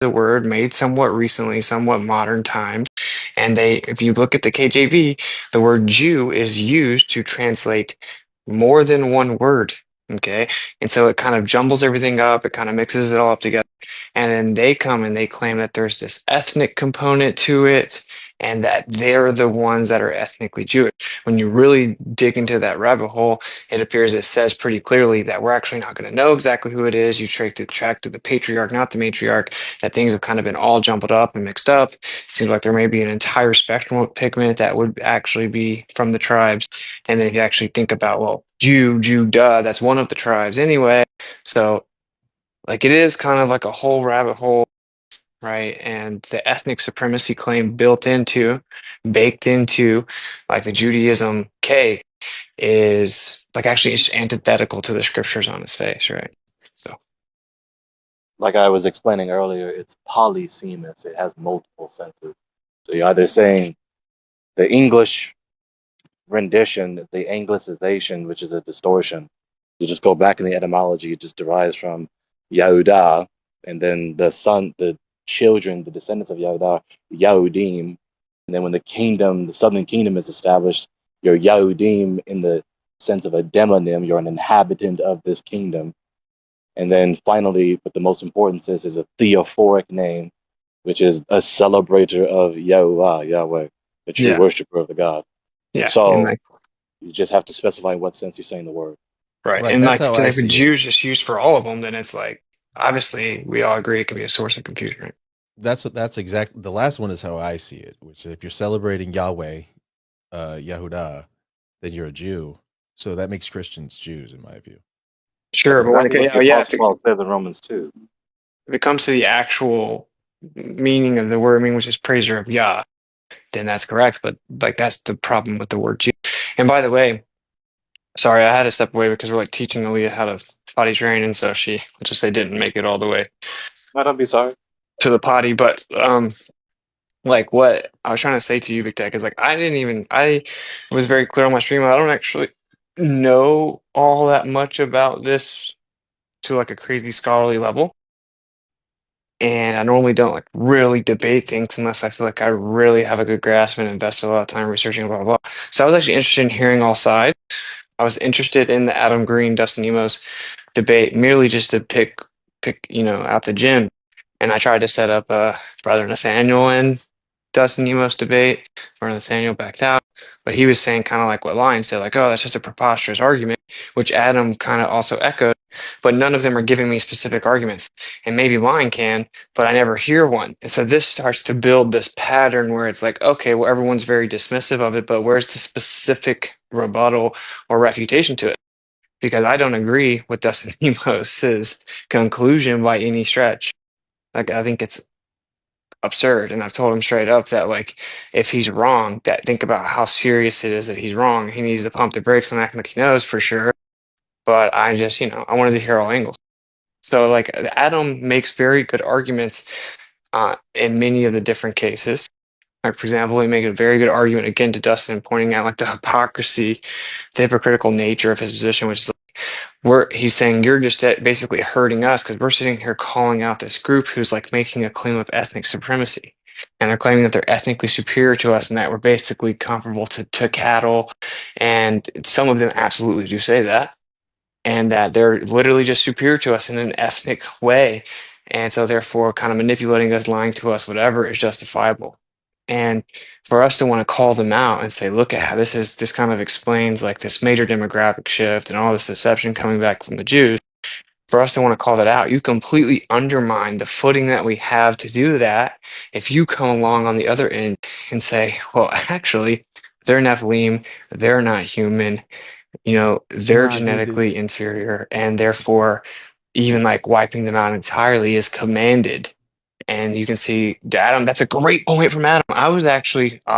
the word made somewhat recently, somewhat modern times. And if you look at the KJV, the word Jew is used to translate more than one word. Okay. And so it kind of jumbles everything up. It kind of mixes it all up together. And then they come and they claim that there's this ethnic component to it and that they're the ones that are ethnically Jewish. When you really dig into that rabbit hole, it appears it says pretty clearly that we're actually not going to know exactly who it is. You track to the patriarch, not the matriarch, that things have kind of been all jumbled up and mixed up. It seems like there may be an entire spectrum of pigment that would actually be from the tribes. And then if you actually think about, well, Judah, that's one of the tribes anyway. So, like, it is kind of like a whole rabbit hole, right? And the ethnic supremacy claim baked into, like the Judaism cake is like actually it's antithetical to the scriptures on its face, right? So, Like I was explaining earlier, it's polysemous. It has multiple senses. So you're either saying the English rendition, the anglicization, which is a distortion. You just go back in the etymology, it just derives from Yahudah, and then the children, the descendants of Yahudah, Yahudim. And then when the kingdom, the southern kingdom is established, you're Yahudim in the sense of a demonym, you're an inhabitant of this kingdom. And then finally, but the most important sense is a theophoric name, which is a celebrator of Yahuwah, Yahweh, the true yeah, worshiper of the God. yeah, and So like you just have to specify in what sense you're saying the word. right, Right. and That's like how so I if a see it. Jew is just used for all of them, then it's like obviously we all agree it can be a source of confusion, right? That's exactly the last one is how I see it, which is if you're celebrating Yahweh, Yahudah, then you're a Jew. So that makes Christians Jews, in my view. Sure, That's but when exactly it, what oh the yeah, Apostle Paul says in Romans 2. if it comes to the actual meaning of the word, I mean, which is praiser of Yah, then that's correct. But like that's the problem with the word Jew. And by the way, sorry, I had to step away because we're like teaching Aaliyah how to potty train, and so she, let's just say, didn't make it all the way No, don't be sorry. to the potty. But like what I was trying to say to you, Big Tech, is like I was very clear on my stream. I don't actually know all that much about this to like a crazy scholarly level. And I normally don't like really debate things unless I feel like I really have a good grasp and invest a lot of time researching blah blah blah. So I was actually interested in hearing all sides. I was interested in the Adam Green, Dustin Emos debate merely just to pick out the gym. And I tried to set up Brother Nathaniel and Dustin Emos debate where Nathaniel backed out. But he was saying kind of like what Lion said, like, oh, that's just a preposterous argument, which Adam kind of also echoed. But none of them are giving me specific arguments. And maybe Lion can, but I never hear one. And so this starts to build this pattern where it's like, okay, well, everyone's very dismissive of it, but where's the specific rebuttal or refutation to it? Because I don't agree with Dustin Emos' conclusion by any stretch. Like, I think it's absurd. And I've told him straight up that like if he's wrong, that think about how serious it is that he's wrong. He needs to pump the brakes and act like he knows for sure. But I just, I wanted to hear all angles. So like Adam makes very good arguments in many of the different cases. Like for example, he made a very good argument again to Dustin, pointing out like the hypocrisy, the hypocritical nature of his position, which is he's saying you're just basically hurting us because we're sitting here calling out this group who's like making a claim of ethnic supremacy. And they're claiming that they're ethnically superior to us and that we're basically comparable to cattle. And some of them absolutely do say that. And that they're literally just superior to us in an ethnic way. And so therefore kind of manipulating us, lying to us, whatever is justifiable. And for us to want to call them out and say, look at how this kind of explains like this major demographic shift and all this deception coming back from the Jews, for us to want to call that out, you completely undermine the footing that we have to do that. If you come along on the other end and say, well, actually, they're Nephilim, they're not human, they're Nah, dude. genetically inferior, and therefore, even like wiping them out entirely is commanded. And you can see Adam, that's a great point from Adam. I'll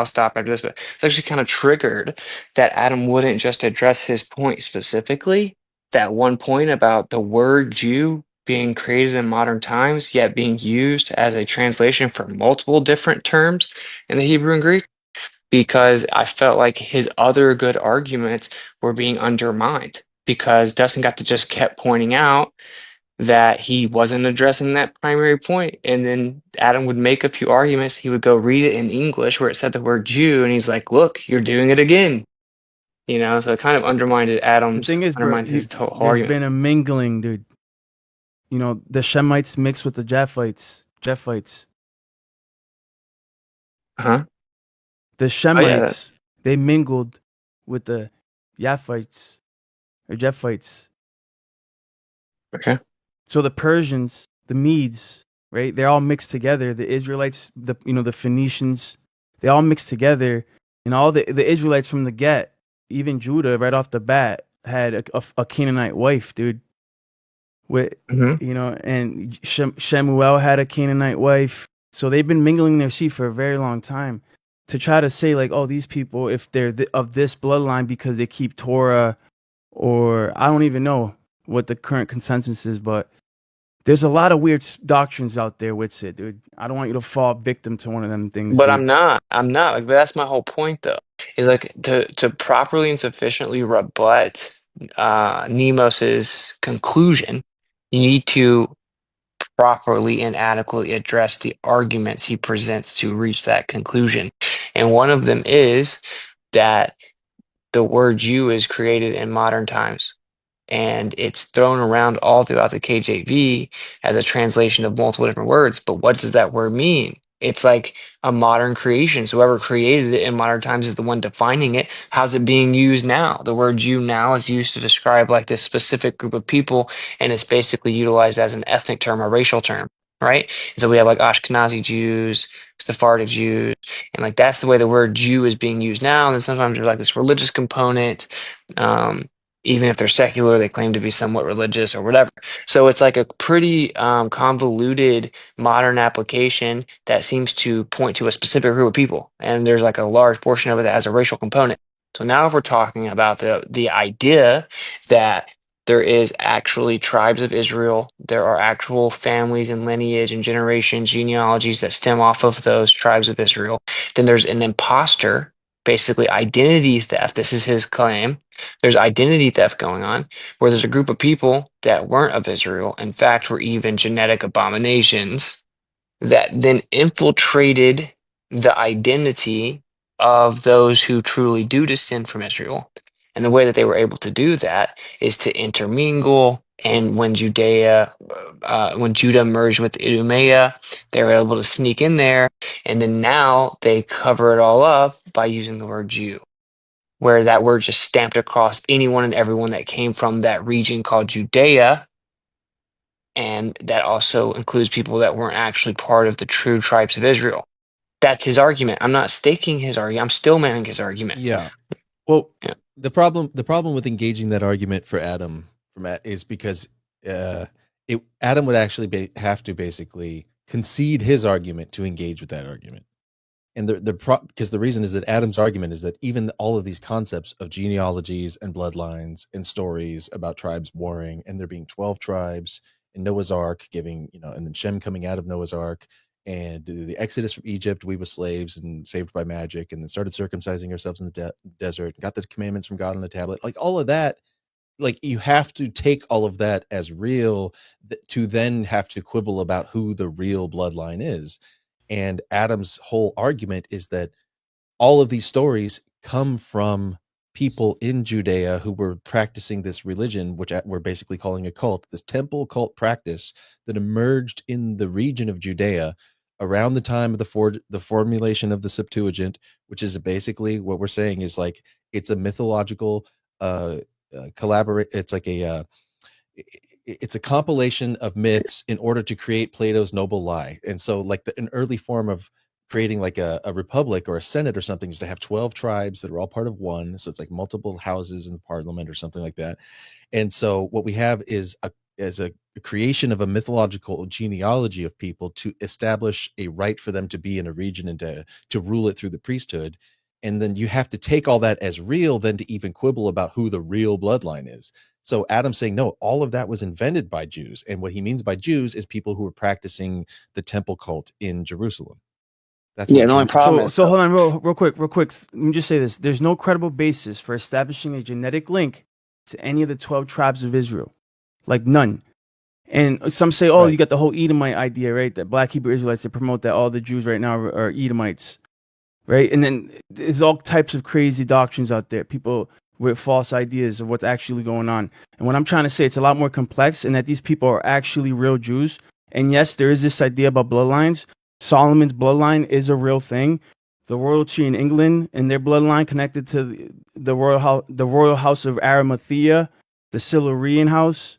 stop after this, but it's actually kind of triggered that Adam wouldn't just address his point specifically, that one point about the word Jew being created in modern times, yet being used as a translation for multiple different terms in the Hebrew and Greek, because I felt like his other good arguments were being undermined because Dustin got to just kept pointing out that he wasn't addressing that primary point. And then Adam would make a few arguments. He would go read it in English where it said the word Jew, and he's like, "Look, you're doing it again." You know, so it kind of The thing is, bro, undermined his whole there's argument. been a mingling, dude. You know, the Shemites mixed with the Japhites. Huh? The Oh yeah, that, Shemites, they mingled with the Japhites or Japhites. okay. So the Persians, the Medes, right? They're all mixed together. The Israelites, the Phoenicians, they all mixed together, and all the Israelites from the get, even Judah, right off the bat, had a Canaanite wife, dude. With Hmm. and Shemuel had a Canaanite wife. So they've been mingling their seed for a very long time. To try to say like, oh, these people, if they're of this bloodline because they keep Torah, or I don't even know what the current consensus is, but there's a lot of weird doctrines out there with it, dude. I don't want you to fall victim to one of them things, But dude. I'm not. I'm not. Like, but that's my whole point, though. Is like to properly and sufficiently rebut Nemos's conclusion, you need to properly and adequately address the arguments he presents to reach that conclusion. And one of them is that the word Jew is created in modern times. And it's thrown around all throughout the KJV as a translation of multiple different words. But what does that word mean? It's like a modern creation. So whoever created it in modern times is the one defining it. How's it being used now? The word Jew now is used to describe like this specific group of people, and it's basically utilized as an ethnic term, a racial term, right? And so we have like Ashkenazi Jews, Sephardic Jews, and like that's the way the word Jew is being used now. And then sometimes there's like this religious component. Um, Even if they're secular, they claim to be somewhat religious or whatever. So it's like a pretty convoluted modern application that seems to point to a specific group of people. And there's like a large portion of it that has a racial component. So now if we're talking about the idea that there is actually tribes of Israel, there are actual families and lineage and generations, genealogies that stem off of those tribes of Israel, then there's an imposter, basically identity theft. This is his claim. There's identity theft going on, where there's a group of people that weren't of Israel, in fact, were even genetic abominations that then infiltrated the identity of those who truly do descend from Israel. And the way that they were able to do that is to intermingle. And when Judah merged with Idumea, they were able to sneak in there. And then now they cover it all up by using the word Jew, where that word just stamped across anyone and everyone that came from that region called Judea. And that also includes people that weren't actually part of the true tribes of Israel. That's his argument. I'm not staking his argument. I'm still manning his argument. Yeah. Well, Yeah. The problem with engaging that argument for Adam is because Adam would actually have to basically concede his argument to engage with that argument. And because the reason is that Adam's argument is that even all of these concepts of genealogies and bloodlines and stories about tribes warring, and there being 12 tribes in Noah's Ark giving, and then Shem coming out of Noah's Ark, and the exodus from Egypt, we were slaves and saved by magic, and then started circumcising ourselves in the desert, got the commandments from God on a tablet, like all of that. Like, you have to take all of that as real to then have to quibble about who the real bloodline is. And Adam's whole argument is that all of these stories come from people in Judea who were practicing this religion, which we're basically calling a cult, this temple cult practice that emerged in the region of Judea around the time of the formulation of the Septuagint, which is basically what we're saying is like, it's a mythological collaborate. It's like it's a compilation of myths in order to create Plato's noble lie. And so like an early form of creating like a republic or a senate or something is to have 12 tribes that are all part of one. So it's like multiple houses in the parliament or something like that. And so what we have is a creation of a mythological genealogy of people to establish a right for them to be in a region and to rule it through the priesthood. And then you have to take all that as real then to even quibble about who the real bloodline is. So Adam's saying, no, all of that was invented by Jews. And what he means by Jews is people who were practicing the temple cult in Jerusalem. That's Yeah, what the only Jew. problem so is so hold though, on, real quick. Let me just say this: there's no credible basis for establishing a genetic link to any of the 12 tribes of Israel, like none. And some say, oh, you Right. got the whole Edomite idea, right? That black Hebrew Israelites, they promote that all the Jews right now are Edomites, right? And then there's all types of crazy doctrines out there, people with false ideas of what's actually going on. And what I'm trying to say, it's a lot more complex, and that these people are actually real Jews. And yes, there is this idea about bloodlines. Solomon's bloodline is a real thing. The royalty in England and their bloodline connected to the royal house of Arimathea, the Silurian house.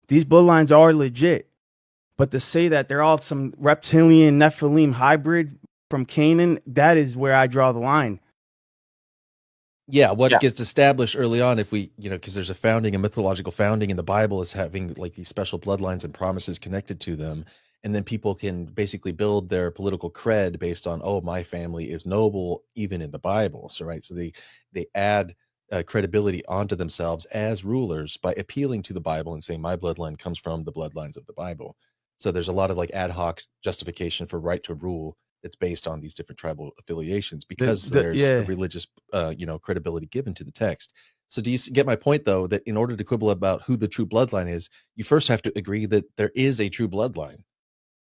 These bloodlines are legit. But to say that they're all some reptilian Nephilim hybrid from Canaan, that is where I draw the line. Yeah, what Yeah. gets established early on, if we, because there's a mythological founding in the Bible is having like these special bloodlines and promises connected to them. And then people can basically build their political cred based on, oh, my family is noble, even in the Bible. So, right. So they add credibility onto themselves as rulers by appealing to the Bible and saying, my bloodline comes from the bloodlines of the Bible. So there's a lot of like ad hoc justification for right to rule. It's based on these different tribal affiliations because there's a religious, credibility given to the text. So do you get my point, though, that in order to quibble about who the true bloodline is, you first have to agree that there is a true bloodline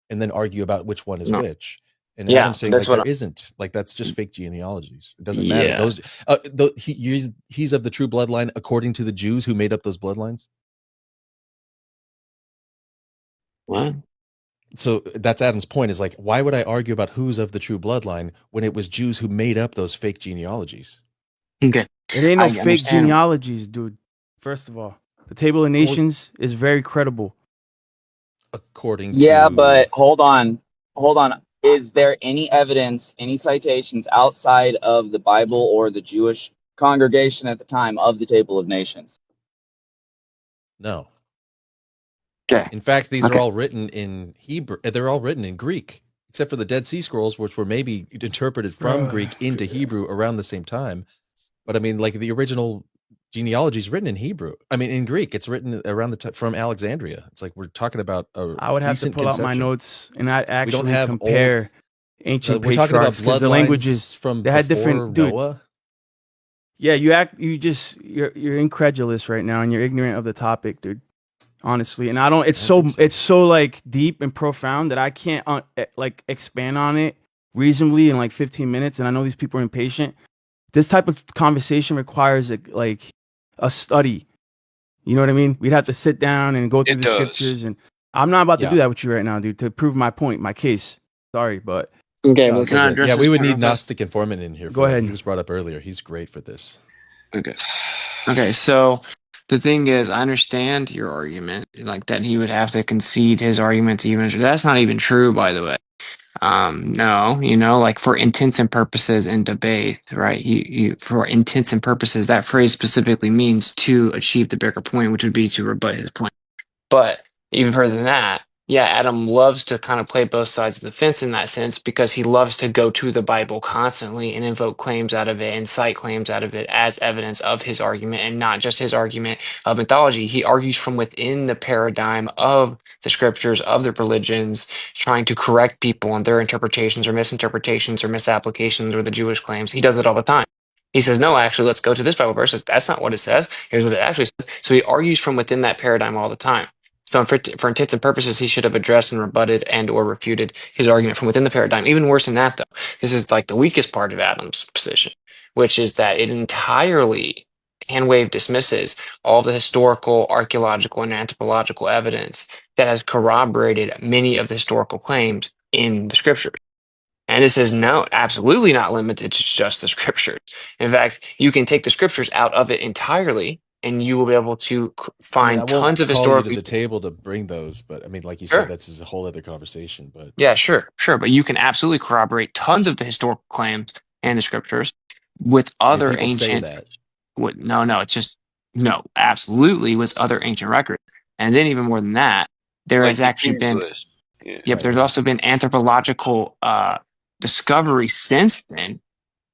and then argue about which one is No. which. And Yeah, Adam's saying that's like there what. isn't, like that's just fake genealogies. It doesn't matter. Yeah. He's of the true bloodline according to the Jews who made up those bloodlines. What? So that's Adam's point, is like, why would I argue about who's of the true bloodline when it was Jews who made up those fake genealogies? Okay. It ain't no I fake understand. genealogies, dude. First of all, the Table of Nations is very credible. According Yeah, to but hold on. Hold on. Is there any evidence, any citations outside of the Bible or the Jewish congregation at the time of the Table of Nations? no. Okay. In fact, these are Okay. all written in Hebrew. They're all written in Greek, except for the Dead Sea Scrolls, which were maybe interpreted from Greek into Hebrew around the same time. But I mean, like the original genealogy is written in Hebrew. I mean, in Greek, it's written around the time from Alexandria. It's like we're talking about a I would have to recent pull out my conception. notes and I We don't actually have compare ancient we're talking about patriarchs because the languages bloodlines from they had before different. Dude, Noah. yeah, you're incredulous right now and you're ignorant of the topic, dude. Honestly, and I don't. It's so like deep and profound that I can't like expand on it reasonably in like 15 minutes. And I know these people are impatient. This type of conversation requires a study. You know what I mean? We'd have to sit down and go through It the does. scriptures, and I'm not about to Yeah. do that with you right now, dude. To prove my point, my case. Sorry, but Okay, No, well, it's can all I good. address Yeah, this we would point real need fast? Gnostic informant in here. Go ahead. He was brought up earlier. He's great for this. Okay. Okay, so the thing is, I understand your argument, like that he would have to concede his argument to even. That's not even true, by the way. No, like for intents and purposes in debate, right? For intents and purposes, that phrase specifically means to achieve the bigger point, which would be to rebut his point. But even further than that, yeah, Adam loves to kind of play both sides of the fence in that sense because he loves to go to the Bible constantly and invoke claims out of it and cite claims out of it as evidence of his argument and not just his argument of mythology. He argues from within the paradigm of the scriptures, of the religions, trying to correct people on their interpretations or misinterpretations or misapplications or the Jewish claims. He does it all the time. He says, no, actually, let's go to this Bible verse. That's not what it says. Here's what it actually says. So he argues from within that paradigm all the time. So for intents and purposes, he should have addressed and rebutted and or refuted his argument from within the paradigm. Even worse than that, though, this is like the weakest part of Adam's position, which is that it entirely hand-wave dismisses all the historical, archaeological, and anthropological evidence that has corroborated many of the historical claims in the scriptures. And this is no, absolutely not limited to just the scriptures. In fact, you can take the scriptures out of it entirely, and you will be able to I find won't tons of call you to historical. the table to bring those, but I mean, like you Sure. said, that's a whole other conversation. But Yeah, sure. But you can absolutely corroborate tons of the historical claims and the scriptures with I mean, other people say ancient. that. No, it's just no, absolutely with other ancient records. And then even more than that, there Like has the actually King's been. List. Yeah. Yep, Right. there's also been anthropological discoveries since then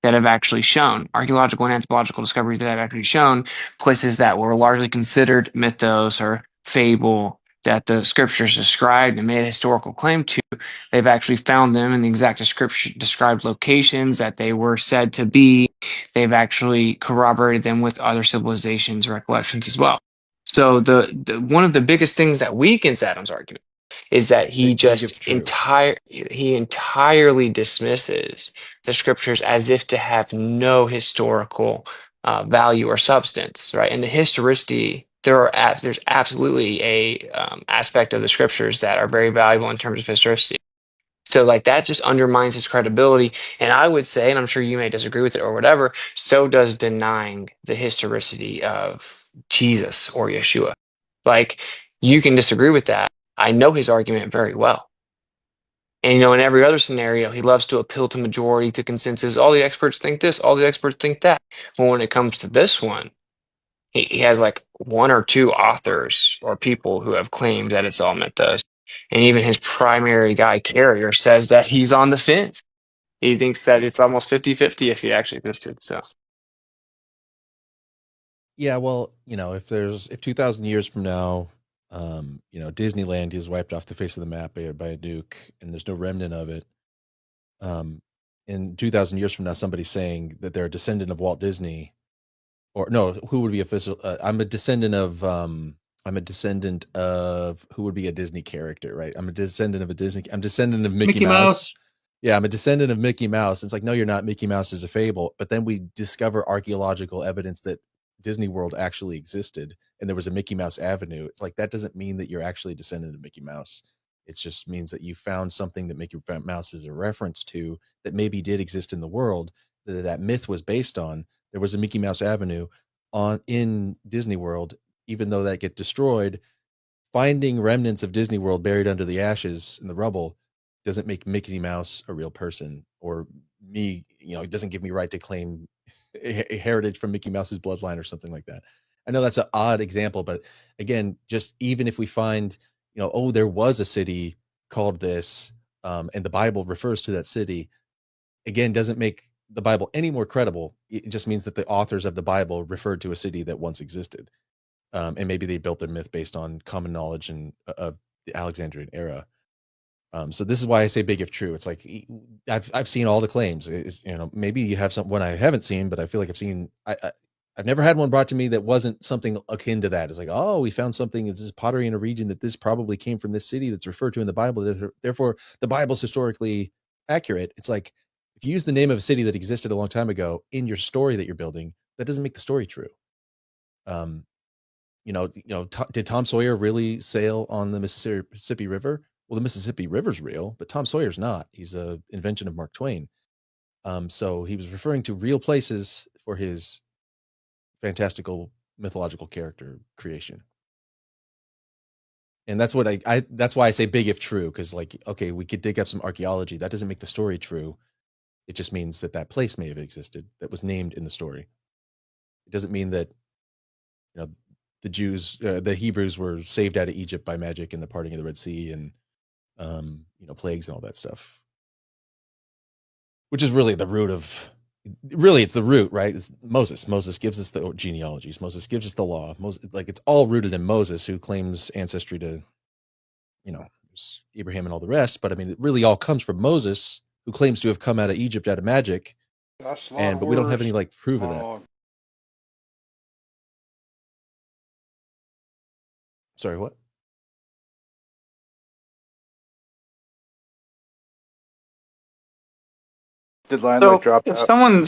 that have actually shown archaeological and anthropological discoveries that have actually shown places that were largely considered mythos or fable that the scriptures described and made a historical claim to. They've actually found them in the exact described locations that they were said to be. They've actually corroborated them with other civilizations' recollections as well. So the one of the biggest things that weakens Adam's argument is that Big if true. he entirely dismisses the scriptures as if to have no historical value or substance, right? And the historicity, there's absolutely a aspect of the scriptures that are very valuable in terms of historicity. So like that just undermines his credibility. And I would say, and I'm sure you may disagree with it or whatever, so does denying the historicity of Jesus or Yeshua. Like you can disagree with that. I know his argument very well. And in every other scenario, he loves to appeal to majority, to consensus. All the experts think this, all the experts think that. But when it comes to this one, he has like one or two authors or people who have claimed that it's all mythos. And even his primary guy, Carrier, says that he's on the fence. He thinks that it's almost 50-50 if he actually existed. So Yeah, well, if 2,000 years from now, Disneyland is wiped off the face of the map by a nuke, and there's no remnant of it. In 2,000 years from now, somebody's saying that they're a descendant of Walt Disney, or no, who would be official? I'm a descendant of who would be a Disney character, right? I'm a descendant of Mickey Mouse. Yeah, I'm a descendant of Mickey Mouse. It's like, no, you're not. Mickey Mouse is a fable. But then we discover archaeological evidence that Disney World actually existed, and there was a Mickey Mouse Avenue. It's like, that doesn't mean that you're actually a descendant of Mickey Mouse. It just means that you found something that Mickey Mouse is a reference to that maybe did exist in the world, that myth was based on. There was a Mickey Mouse Avenue in Disney World, even though that get destroyed. Finding remnants of Disney World buried under the ashes and the rubble doesn't make Mickey Mouse a real person, or me, it doesn't give me right to claim a heritage from Mickey Mouse's bloodline or something like that. I know that's an odd example, but again, just even if we find, there was a city called this, and the Bible refers to that city, again, doesn't make the Bible any more credible. It just means that the authors of the Bible referred to a city that once existed. And maybe they built their myth based on common knowledge of the Alexandrian era. So this is why I say big if true. It's like I've seen all the claims. Maybe you have one I haven't seen, but I feel like I've seen. I've never had one brought to me that wasn't something akin to that. It's like, oh, we found something. This is pottery in a region that this probably came from this city that's referred to in the Bible. Therefore, the Bible's historically accurate. It's like, if you use the name of a city that existed a long time ago in your story that you're building, that doesn't make the story true. Did Tom Sawyer really sail on the Mississippi River? Well, the Mississippi River's real, but Tom Sawyer's not. He's an invention of Mark Twain. So he was referring to real places for his fantastical mythological character creation. And that's what that's why I say big if true, because okay, we could dig up some archaeology. That doesn't make the story true. It just means that place may have existed that was named in the story. It doesn't mean that, the Jews, the Hebrews were saved out of Egypt by magic and the parting of the Red Sea and, plagues and all that stuff. Which is really the root of, it's the root, right? It's Moses. Moses gives us the genealogies. Moses gives us the law. It's all rooted in Moses, who claims ancestry to, Abraham and all the rest. But I mean, it really all comes from Moses, who claims to have come out of Egypt out of magic. But we don't have any proof of that. Sorry, what? Did line So drop if out?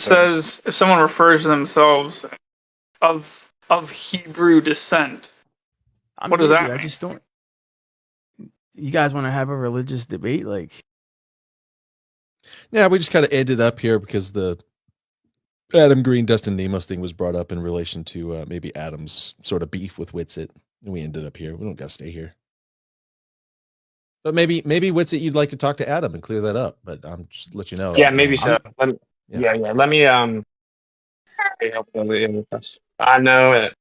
someone refers to themselves of Hebrew descent, what does that mean? I just don't. You guys want to have a religious debate, Yeah, we just kind of ended up here because the Adam Green, Dustin Nemos thing was brought up in relation to maybe Adam's sort of beef with Witsit, and we ended up here. We don't got to stay here. But maybe Witsit, you'd like to talk to Adam and clear that up. But I'm just let you know. yeah, maybe so. Let me help with this. I know it.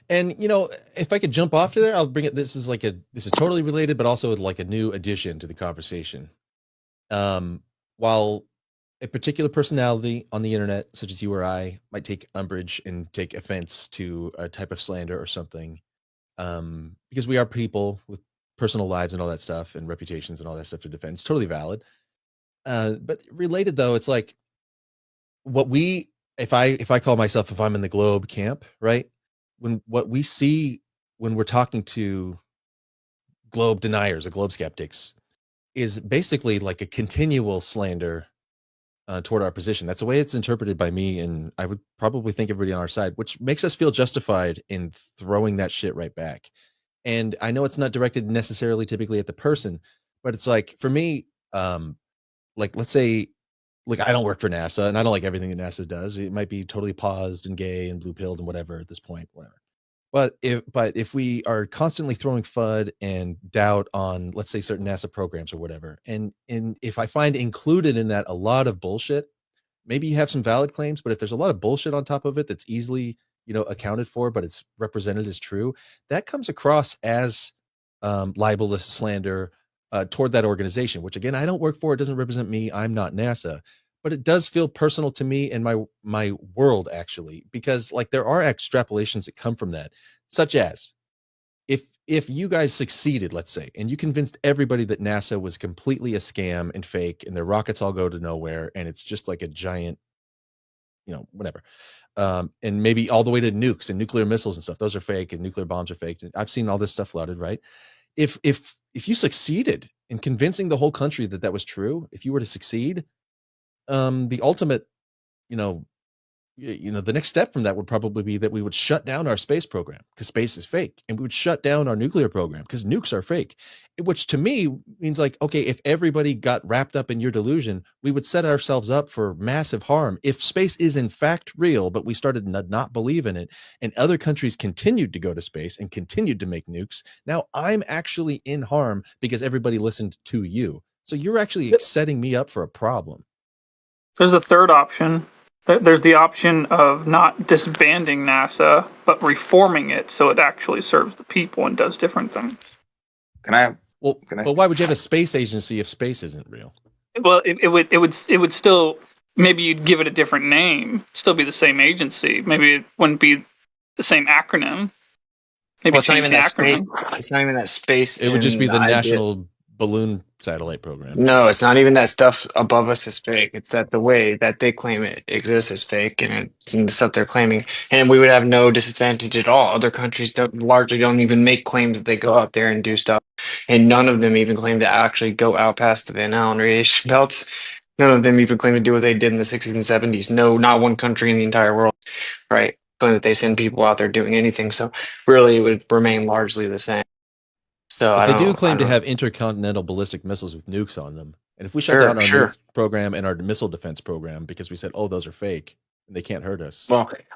And if I could jump off to there, I'll bring it. This is totally related, but also like a new addition to the conversation. While a particular personality on the internet, such as you or I, might take umbrage and take offense to a type of slander or something, because we are people with personal lives and all that stuff and reputations and all that stuff to defend. It's totally valid. But related though, it's like what we if I call myself, if I'm in the globe camp, right? When what we see when we're talking to globe deniers or globe skeptics is basically like a continual slander toward our position. That's the way it's interpreted by me, and I would probably think everybody on our side, which makes us feel justified in throwing that shit right back. And I know it's not directed necessarily typically at the person, but it's like for me, like let's say, like I don't work for NASA, and I don't like everything that NASA does. It might be totally paused and gay and blue pilled and whatever at this point, whatever. But if we are constantly throwing FUD and doubt on, let's say, certain NASA programs or whatever, and if I find included in that a lot of bullshit, maybe you have some valid claims, but if there's a lot of bullshit on top of it that's easily, accounted for, but it's represented as true, that comes across as libelous slander toward that organization, which again, I don't work for. It doesn't represent me. I'm not NASA, but it does feel personal to me and my world, actually, because like there are extrapolations that come from that, such as if you guys succeeded, let's say, and you convinced everybody that NASA was completely a scam and fake and their rockets all go to nowhere and it's just like a giant, whatever. And maybe all the way to nukes and nuclear missiles and stuff. Those are fake and nuclear bombs are fake. And I've seen all this stuff flooded, right? If you succeeded in convincing the whole country that was true, if you were to succeed, the ultimate, the next step from that would probably be that we would shut down our space program because space is fake, and we would shut down our nuclear program because nukes are fake, which to me means like, okay, if everybody got wrapped up in your delusion, we would set ourselves up for massive harm. If space is in fact real, but we started to not believe in it, and other countries continued to go to space and continued to make nukes, now I'm actually in harm because everybody listened to you. So you're actually setting me up for a problem. There's a third option. There's the option of not disbanding NASA, but reforming it so it actually serves the people and does different things. But why would you have a space agency if space isn't real? Well, it would still, maybe you'd give it a different name, still be the same agency. Maybe it wouldn't be the same acronym. Maybe change the acronym. It's not even that space. It would just be the National Balloon Satellite Program. No, it's not even that stuff above us is fake. It's that the way that they claim it exists is fake, and the stuff they're claiming, and we would have no disadvantage at all. Other countries largely don't even make claims that they go out there and do stuff, and none of them even claim to actually go out past the Van Allen radiation belts. None of them even claim to do what they did in the 60s and 70s. No, not one country in the entire world, right? Claim that they send people out there doing anything. So really, it would remain largely the same. So but they do claim to have intercontinental ballistic missiles with nukes on them. And if we shut down our nuke program and our missile defense program because we said, oh, those are fake and they can't hurt us.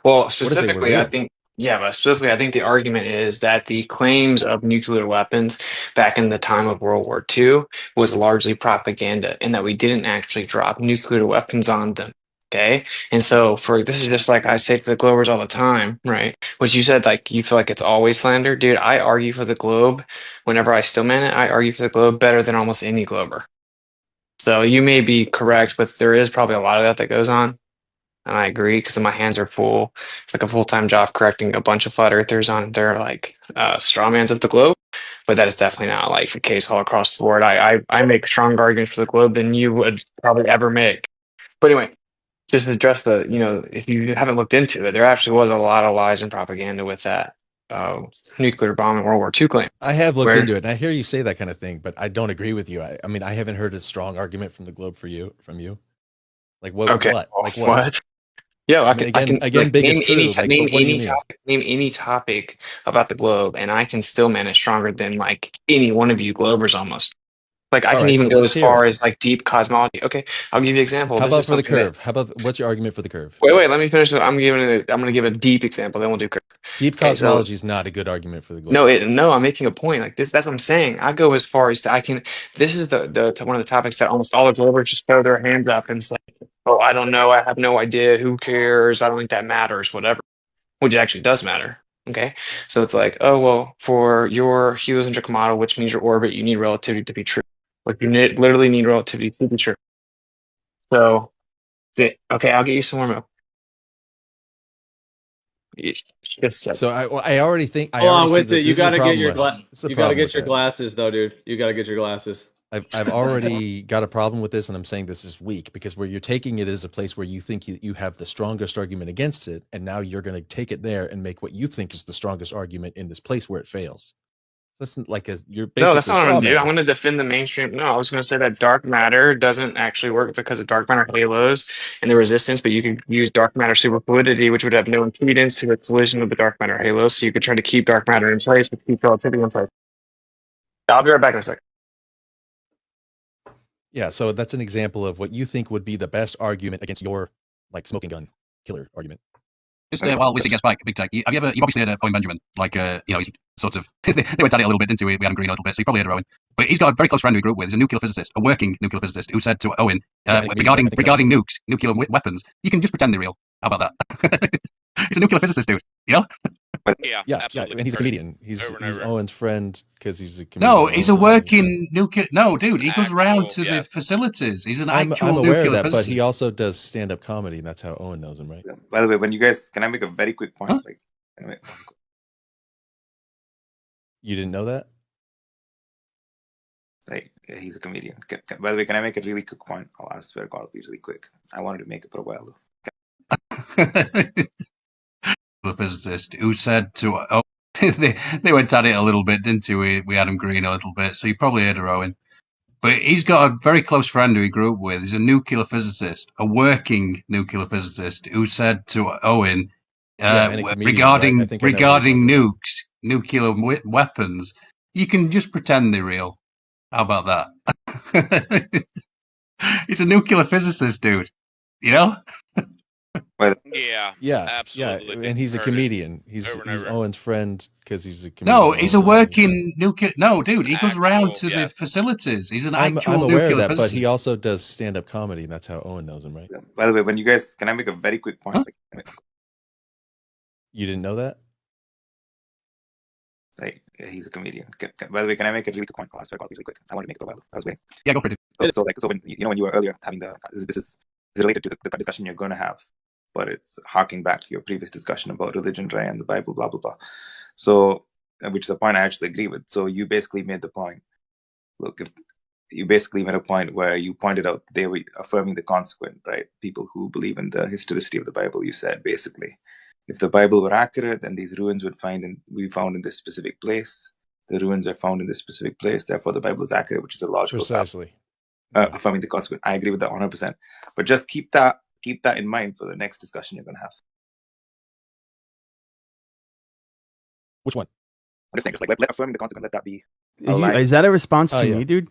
Well, specifically, I think the argument is that the claims of nuclear weapons back in the time of World War II was largely propaganda, and that we didn't actually drop nuclear weapons on them. Okay. And so this is just like I say for the Globers all the time, right? Which you said, like, you feel like it's always slander. Dude, I argue for the Globe. Whenever I still man it, I argue for the Globe better than almost any Glober. So you may be correct, but there is probably a lot of that goes on. And I agree because my hands are full. It's like a full-time job correcting a bunch of flat earthers on their like strawmans of the Globe. But that is definitely not like the case all across the board. I make stronger arguments for the Globe than you would probably ever make. But anyway, just to address if you haven't looked into it, there actually was a lot of lies and propaganda with that nuclear bomb in World War II claim. I have looked into it, and I hear you say that kind of thing, but I don't agree with you. I mean, I haven't heard a strong argument from the Globe from you. Like what? Okay. What? Like what? Yeah, I can again, big name if true. Name any topic about the Globe, and I can still manage stronger than like any one of you Globers almost. Like I can even go as far as like deep cosmology. Okay, I'll give you an example. How about for the curve? What's your argument for the curve? Wait, let me finish. I'm going to give a deep example. Then we'll do curve. Deep cosmology is not a good argument for the Globe. No, I'm making a point. Like this, that's what I'm saying. I go as far as I can. This is the one of the topics that almost all the Globers just throw their hands up and say, "Oh, I don't know. I have no idea. Who cares? I don't think that matters. Whatever." Which actually does matter. Okay, so it's like, oh well, for your heliocentric model, which means your orbit, you need relativity to be true. Like you literally need relativity to be true. So, okay, I'll get you some more milk. So I already think. Hold on, Witsit, you gotta get your glasses though, dude. You gotta get your glasses. I've already got a problem with this, and I'm saying this is weak because where you're taking it is a place where you think you have the strongest argument against it, and now you're going to take it there and make what you think is the strongest argument in this place where it fails. That's like you're No, basically that's not what I'm straw gonna do. I'm man. gonna defend the mainstream. No, I was gonna say that dark matter doesn't actually work because of dark matter halos and the resistance, but you could use dark matter superfluidity, which would have no impedance to the collision of the dark matter halos. So you could try to keep dark matter in place, but keep relativity in place. I'll be right back in a second. Yeah, so that's an example of what you think would be the best argument against your like smoking gun killer argument. Just while Witsit gets back, Big Tech, you've obviously heard Owen Benjamin, like he's sort of they went at it a little bit, didn't we? We had him green a little bit, so you probably heard Owen. But he's got a very close friend who he grew up with. He's a nuclear physicist, a working nuclear physicist, who said to Owen regarding nukes, nuclear weapons, you can just pretend they're real. How about that? He's a nuclear physicist, dude. You know? Yeah, and he's a comedian. He's Owen's friend because he's a comedian. No, he's a working nuclear. No, dude, he goes around to the facilities. He's an actual I'm aware nuclear of that, physicist. but he also does stand-up comedy, and that's how Owen knows him, right? By the way, when you guys, can I make a very quick point? Huh? Like, You didn't know that? like he's a comedian. By the way, can I make a really quick point? I swear God, it'll be really quick. I wanted to make it for a while though. The physicist who said to they went at it a little bit, didn't we? We had him green a little bit, so you probably heard of Owen. But he's got a very close friend who he grew up with. He's a nuclear physicist, a working nuclear physicist, who said to Owen regarding nukes, nuclear weapons, you can just pretend they're real. How about that? He's a nuclear physicist, dude. You know? Yeah, absolutely. Yeah, and he's a comedian. He's Owen's friend because he's a comedian. No, he's a working nuclear. No, dude, he goes around to the facilities. He's an actual I'm aware nuclear of that, physicist. but he also does stand-up comedy, and that's how Owen knows him, right? By the way, when you guys, can I make a very quick point? Huh? You didn't know that? Like he's a comedian. By the way, can I make a really quick point? I swear God, really quick. I want to make it for a while. I was waiting. Yeah, go for it. So when when you were earlier having this is related to the discussion you're going to have, but it's harking back to your previous discussion about religion, right, and the Bible, blah blah blah. So, which is a point I actually agree with. So you basically made the point. Look, if you basically made a point where you pointed out they were affirming the consequent, right? People who believe in the historicity of the Bible. You said basically, if the Bible were accurate, then these ruins would be found in this specific place. The ruins are found in this specific place. Therefore, the Bible is accurate, which is a logical precisely. Affirming the consequent. I agree with that 100%. But just keep that in mind for the next discussion you're going to have. Which one? I'm just saying, just like let affirming the consequent, let that be. Is that a response to yeah. me, dude?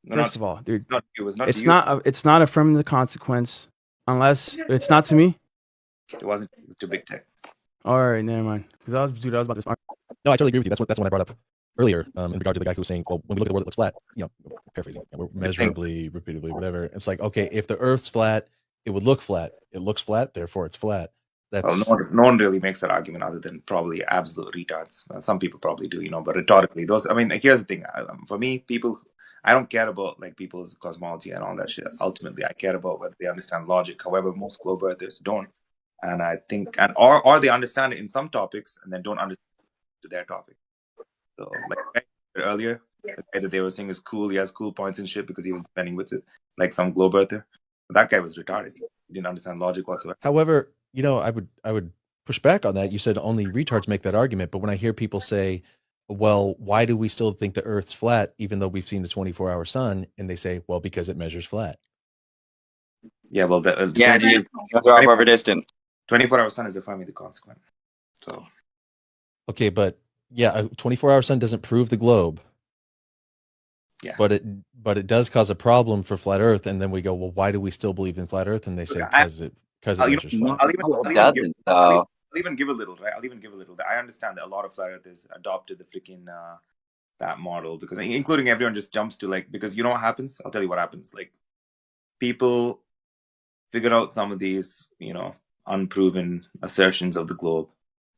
No, First of all, dude, it was not. it's to you. not. It's not affirming the consequence, unless it's not to me. It wasn't. It was too big tech. All right, never mind. Because I was about to. No, I totally agree with you. That's what I brought up earlier in regard to the guy who was saying, well, when we look at the world, it looks flat. Paraphrasing, we're measurably, repeatedly, whatever. It's like, okay, if the Earth's flat, it would look flat. It looks flat, therefore it's flat. That's no one really makes that argument other than probably absolute retards. Some people probably do, but rhetorically, here's the thing. For me, I don't care about like people's cosmology and all that shit. Ultimately, I care about whether they understand logic. However, most global earthers don't, and I think, or they understand it in some topics and then don't understand to their topic. So, like earlier, the guy that they were saying is cool. He has cool points and shit because he was defending with it, like some globe earther. But that guy was retarded. He didn't understand logic whatsoever. However, I would push back on that. You said only retards make that argument, but when I hear people say, well, why do we still think the Earth's flat, even though we've seen the 24-hour sun? And they say, well, because it measures flat. Yeah, well, dude, they're distant. 24-hour sun is affirming the consequent. So, okay, but yeah, a 24-hour sun doesn't prove the globe. Yeah, but it does cause a problem for flat Earth. And then we go, well, why do we still believe in flat Earth? And they say because it measures flat. I'll even give a little, right? I understand that a lot of flat earthers adopted the freaking that model because including everyone just jumps to like, because you know what happens? I'll tell you what happens. Like people figure out some of these, unproven assertions of the globe,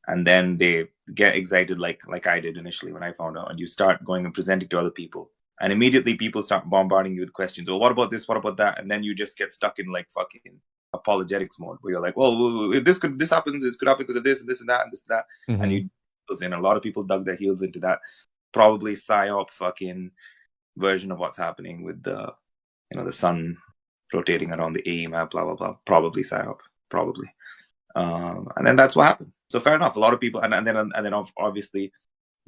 and then they get excited like I did initially when I found out, and you start going and presenting to other people. And immediately people start bombarding you with questions. Well, what about this? What about that? And then you just get stuck in like fucking apologetics mode where you're like, well, if this happens, this could happen because of this and this and that and this and that. Mm-hmm. And a lot of people dug their heels into that. Probably psyop fucking version of what's happening with the the sun rotating around the AE map, blah blah blah. Probably psyop, probably. And then that's what happened. So fair enough. A lot of people, and then obviously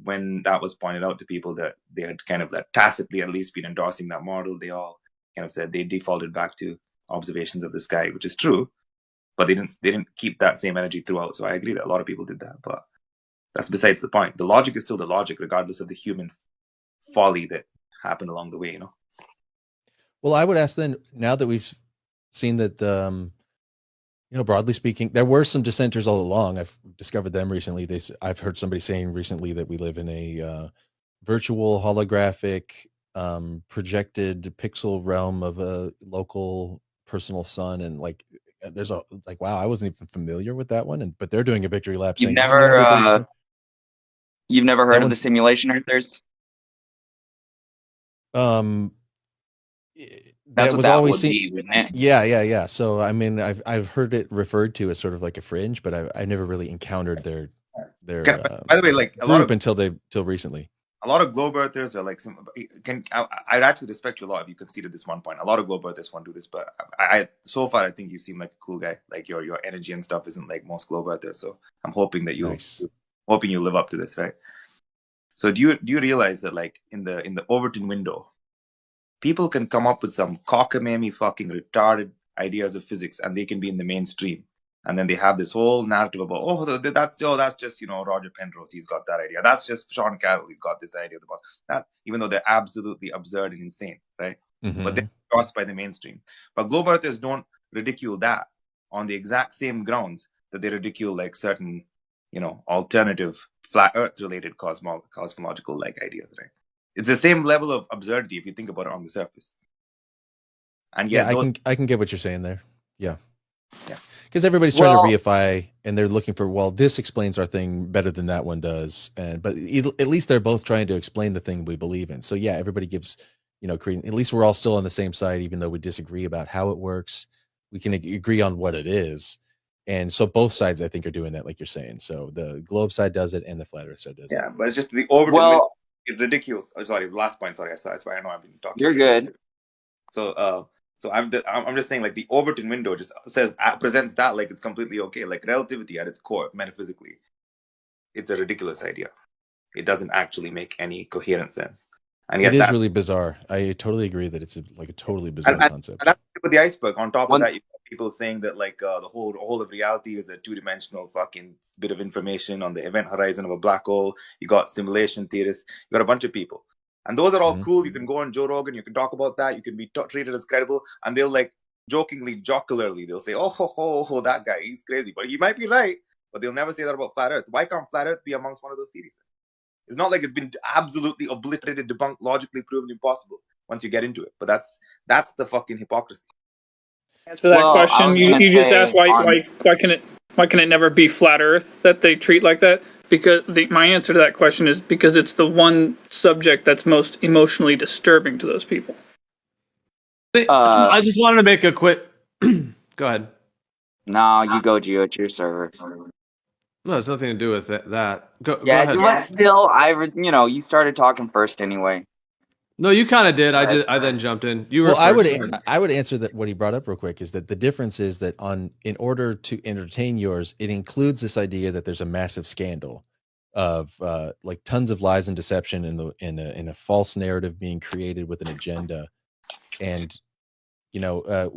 when that was pointed out to people that they had kind of tacitly at least been endorsing that model, they all kind of said they defaulted back to observations of the sky, which is true, but they didn't keep that same energy throughout. So I agree that a lot of people did that, but that's besides the point. The logic is still the logic, regardless of the human folly that happened along the way. Well, I would ask then, now that we've seen that, broadly speaking, there were some dissenters all along. I've discovered them recently. I've heard somebody saying recently that we live in a virtual holographic projected pixel realm of a local personal sun, and there's wow, I wasn't even familiar with that one, but they're doing a victory lap You've saying, oh no, never you've never heard of the simulation earthers? That was always seen. Be, wouldn't it? Yeah. So I mean, I've heard it referred to as sort of like a fringe, but I never really encountered their by the way, group until recently. A lot of globe earthers are I'd actually respect you a lot if you conceded this one point. A lot of globe earthers want to do this, but I so far I think you seem like a cool guy. Like your energy and stuff isn't like most globe earthers, so I'm hoping that you live up to this, right? So do you realize that in the Overton window, people can come up with some cockamamie fucking retarded ideas of physics, and they can be in the mainstream. And then they have this whole narrative about, that's just, Roger Penrose, he's got that idea. That's just Sean Carroll, he's got this idea about that, even though they're absolutely absurd and insane, right? Mm-hmm. But they're crossed by the mainstream. But globe earthers don't ridicule that on the exact same grounds that they ridicule certain, alternative flat earth related cosmological ideas, right? It's the same level of absurdity if you think about it on the surface. And yet I can get what you're saying there. Yeah. Because everybody's trying to reify, and they're looking for, this explains our thing better than that one does. But at least they're both trying to explain the thing we believe in. So yeah, everybody gives, credence. At least we're all still on the same side, even though we disagree about how it works. We can agree on what it is. And so both sides, I think, are doing that, like you're saying. So the globe side does it, and the flat earth side does it. Yeah, but it's just the Overton. It's ridiculous. Sorry, last point. Sorry, that's why I know I've been talking. You're good. So I'm just saying, the Overton window just presents that like it's completely okay. Relativity at its core, metaphysically, it's a ridiculous idea. It doesn't actually make any coherent sense. And yet it is really bizarre. I totally agree that it's a totally bizarre concept. And that's with the iceberg. On top of that, you have people saying that the whole of reality is a two-dimensional fucking bit of information on the event horizon of a black hole. You got simulation theorists. You got a bunch of people. And those are all cool. You can go on Joe Rogan. You can talk about that. You can be treated as credible. And they'll jokingly, jocularly, they'll say, oh, that guy, he's crazy. But he might be right. But they'll never say that about flat earth. Why can't flat earth be amongst one of those theories? It's not like it's been absolutely obliterated, debunked, logically proven impossible once you get into it. But that's the fucking hypocrisy. Answer that question. You just asked why can it never be flat earth that they treat like that? Because my answer to that question is because it's the one subject that's most emotionally disturbing to those people. I just wanted to make a quick. Go ahead. No, you go, Gio. It's your server. No, it's nothing to do with that. Go ahead. But still, you started talking first anyway. No, you kind of did. I then jumped in. I would answer that. What he brought up real quick is that the difference is that in order to entertain yours, it includes this idea that there's a massive scandal of tons of lies and deception in a false narrative being created with an agenda, and I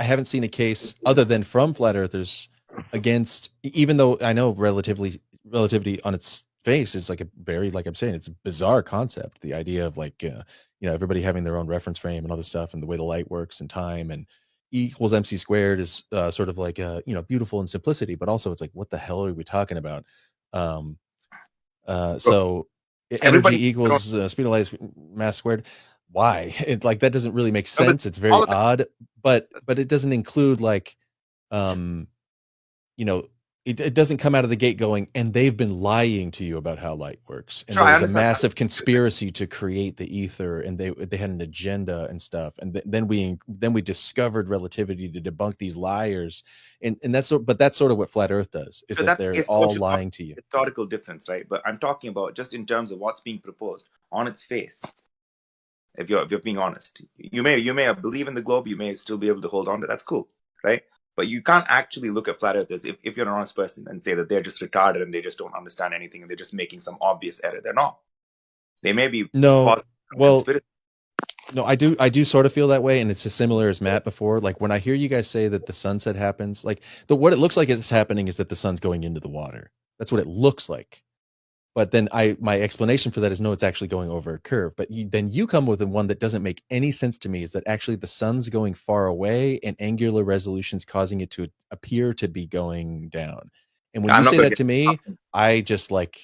haven't seen a case other than from flat earthers against, even though I know relativity on its face is like I'm saying, it's a bizarre concept. The idea of everybody having their own reference frame and all this stuff, and the way the light works and time, and E equals MC squared is sort of beautiful in simplicity, but also it's what the hell are we talking about? So energy equals speed of light mass squared. Why? It that doesn't really make sense. It's very odd, but it doesn't include it doesn't come out of the gate going, and they've been lying to you about how light works. And there was a massive conspiracy to create the ether, and they had an agenda and stuff. And then we discovered relativity to debunk these liars. And that's sort of what flat earth does, is that they're all lying to you. Historical difference, right? But I'm talking about just in terms of what's being proposed on its face. If you're being honest, you may believe in the globe, you may still be able to hold on to. That's cool, right? But you can't actually look at flat earthers if you're an honest person and say that they're just retarded and they just don't understand anything and they're just making some obvious error. They're not. They may be No, positive well, conspiracy. no, I do sort of feel that way, and it's as similar as Matt before. Like when I hear you guys say that the sunset happens, like what it looks like is happening is that the sun's going into the water. That's what it looks like. But then my explanation for that is no, it's actually going over a curve. But then you come with the one that doesn't make any sense to me, is that actually the sun's going far away and angular resolution's causing it to appear to be going down. And when I'm you not say going that to to me, I just like,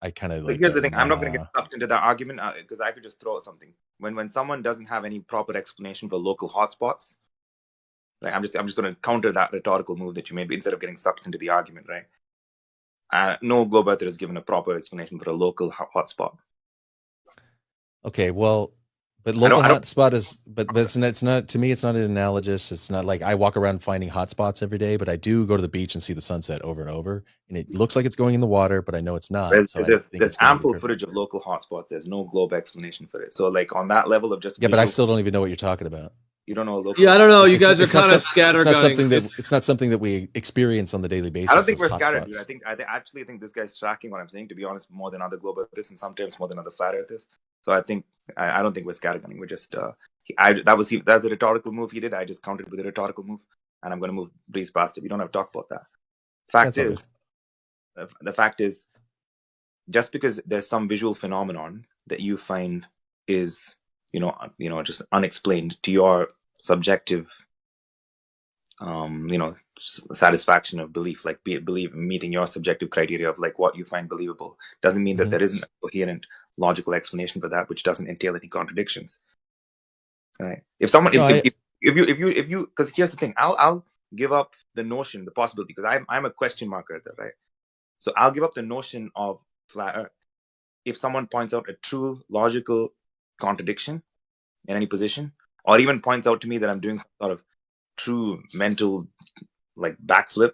I kind of But like here's go, the thing: I'm not going to nah. get sucked into that argument because I could just throw out something. When someone doesn't have any proper explanation for local hotspots, like I'm just going to counter that rhetorical move that you made instead of getting sucked into the argument, right? No globe earther has given a proper explanation for a local hotspot. Okay, well, but local hotspot is, but it's not to me. It's not an analogous. It's not like I walk around finding hotspots every day, but I do go to the beach and see the sunset over and over, and it looks like it's going in the water, but I know it's not. So I think There's it's going ample footage of local hotspots. There's no globe explanation for it. So like on that level of just yeah, but I still don't even know what you're talking about. You don't know a local. Yeah, I don't know. You guys are kind of scattergunning. It's not something that we experience on the daily basis. I don't think we're scattered, dude. I actually think this guy's tracking what I'm saying, to be honest, more than other globe earthers and sometimes more than other flat earthers. So I don't think we're scattergunning. We're just that's a rhetorical move he did. I just countered with a rhetorical move, and I'm going to breeze past it. We don't have to talk about that. The fact is, just because there's some visual phenomenon that you find is just unexplained to your subjective satisfaction of belief, like meeting your subjective criteria of like what you find believable, doesn't mean that there isn't a coherent logical explanation for that, which doesn't entail any contradictions. Right? If someone, if you, because here's the thing, I'll give up the notion, the possibility, because I'm a question marker there, right? So I'll give up the notion of flat Earth if someone points out a true logical contradiction in any position, or even points out to me that I'm doing some sort of true mental like backflip,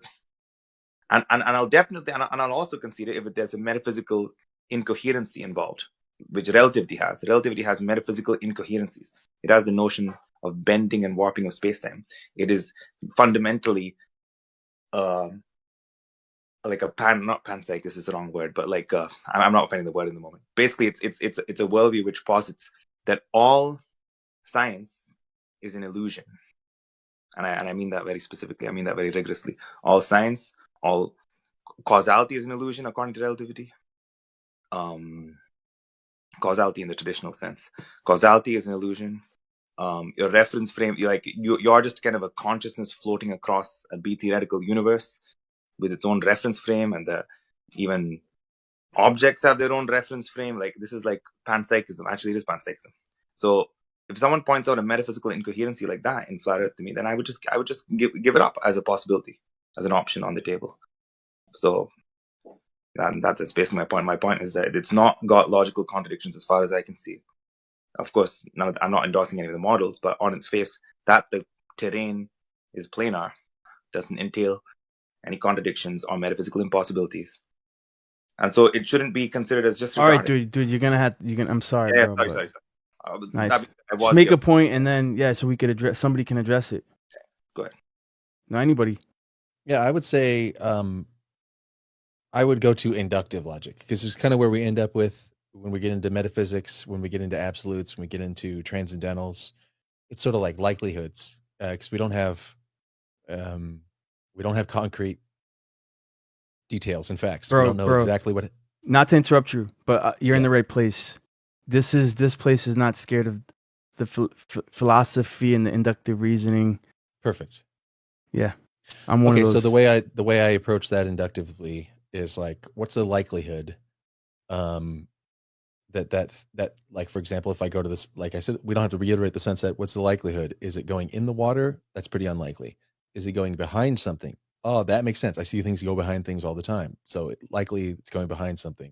and I'll definitely, and I'll also consider if there's a metaphysical incoherency involved, which relativity has. Relativity has metaphysical incoherencies. It has the notion of bending and warping of spacetime. It is fundamentally like a not panpsychist is the wrong word, but like I'm not finding the word in the moment. Basically, it's a worldview which posits that all science is an illusion. And I mean that very specifically. I mean that very rigorously. All science, all causality is an illusion according to relativity. Causality in the traditional sense. Causality is an illusion. Your reference frame, you're just kind of a consciousness floating across a theoretical universe with its own reference frame, and even objects have their own reference frame. Like this is like panpsychism. Actually, it is panpsychism. So if someone points out a metaphysical incoherency like that in flat Earth to me, then I would just give it up as a possibility, as an option on the table. So that's basically my point. My point is that it's not got logical contradictions as far as I can see. Of course, I'm not endorsing any of the models, but on its face, that the terrain is planar doesn't entail any contradictions or metaphysical impossibilities, and so it shouldn't be considered as just. All right, dude, I'm sorry, yeah, bro. Sorry. Nice. Just make a point, and then so we could address. Somebody can address it. Go ahead. No, anybody. Yeah, I would say I would go to inductive logic, because it's kind of where we end up with when we get into metaphysics, when we get into absolutes, when we get into transcendentals. It's sort of like likelihoods, because we don't have concrete details and facts. We don't know exactly what. Not to interrupt you, but you're in the right place. This place is not scared of the philosophy and the inductive reasoning. Perfect. Yeah, I'm one of those. So the way I approach that inductively is like, what's the likelihood that like, for example, if I go to this, like I said, we don't have to reiterate the sunset. What's the likelihood? Is it going in the water? That's pretty unlikely. Is it going behind something? Oh, that makes sense. I see things go behind things all the time. So likely it's going behind something.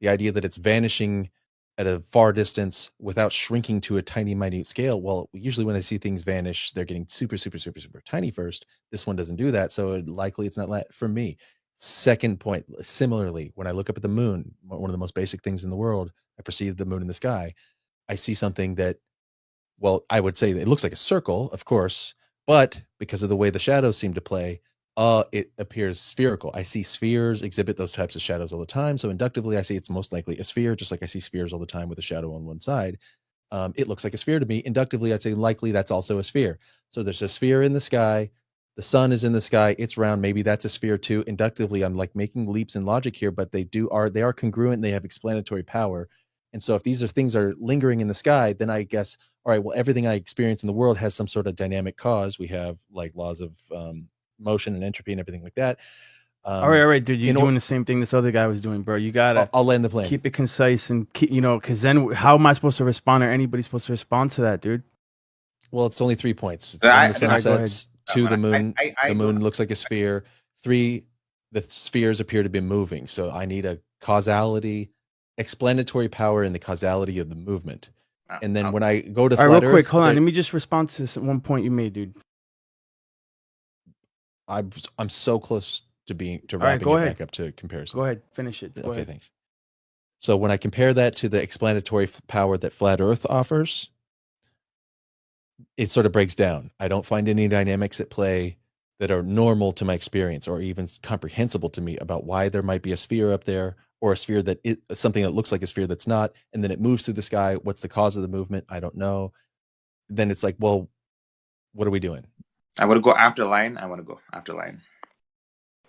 The idea that it's vanishing at a far distance without shrinking to a tiny, minute scale. Well, usually when I see things vanish, they're getting super, super, super, super tiny first. This one doesn't do that. So likely it's not for me. Second point, similarly, when I look up at the moon, one of the most basic things in the world, I perceive the moon in the sky. I see something that, well, I would say it looks like a circle, of course, but because of the way the shadows seem to play, it appears spherical. I see spheres exhibit those types of shadows all the time. So inductively, I see it's most likely a sphere, just like I see spheres all the time with a shadow on one side. It looks like a sphere to me. Inductively, I'd say likely that's also a sphere. So there's a sphere in the sky. The sun is in the sky. It's round. Maybe that's a sphere too. Inductively, I'm like making leaps in logic here, but they are congruent. They have explanatory power. And so if these things are lingering in the sky, then I guess, all right, well, everything I experience in the world has some sort of dynamic cause. We have like laws of motion and entropy and everything like that. All right, dude. You're doing the same thing this other guy was doing, bro. You gotta. I'll land the plane. Keep it concise and because then how am I supposed to respond, or anybody supposed to respond to that, dude? Well, it's only 3 points. It's when the sun sets. 2, the moon. The moon looks like a sphere. 3, the spheres appear to be moving. So I need a causality, explanatory power, and the causality of the movement. And then when I go to real quick, hold on. Let me just respond to one point you made, dude. I'm so close to wrapping it back up to comparison. Go ahead, finish it. Go ahead. Thanks. So when I compare that to the explanatory power that flat Earth offers, it sort of breaks down. I don't find any dynamics at play that are normal to my experience or even comprehensible to me about why there might be a sphere up there or a sphere something that looks like a sphere that's not, and then it moves through the sky. What's the cause of the movement? I don't know. Then it's like, well, what are we doing? I want to go after line.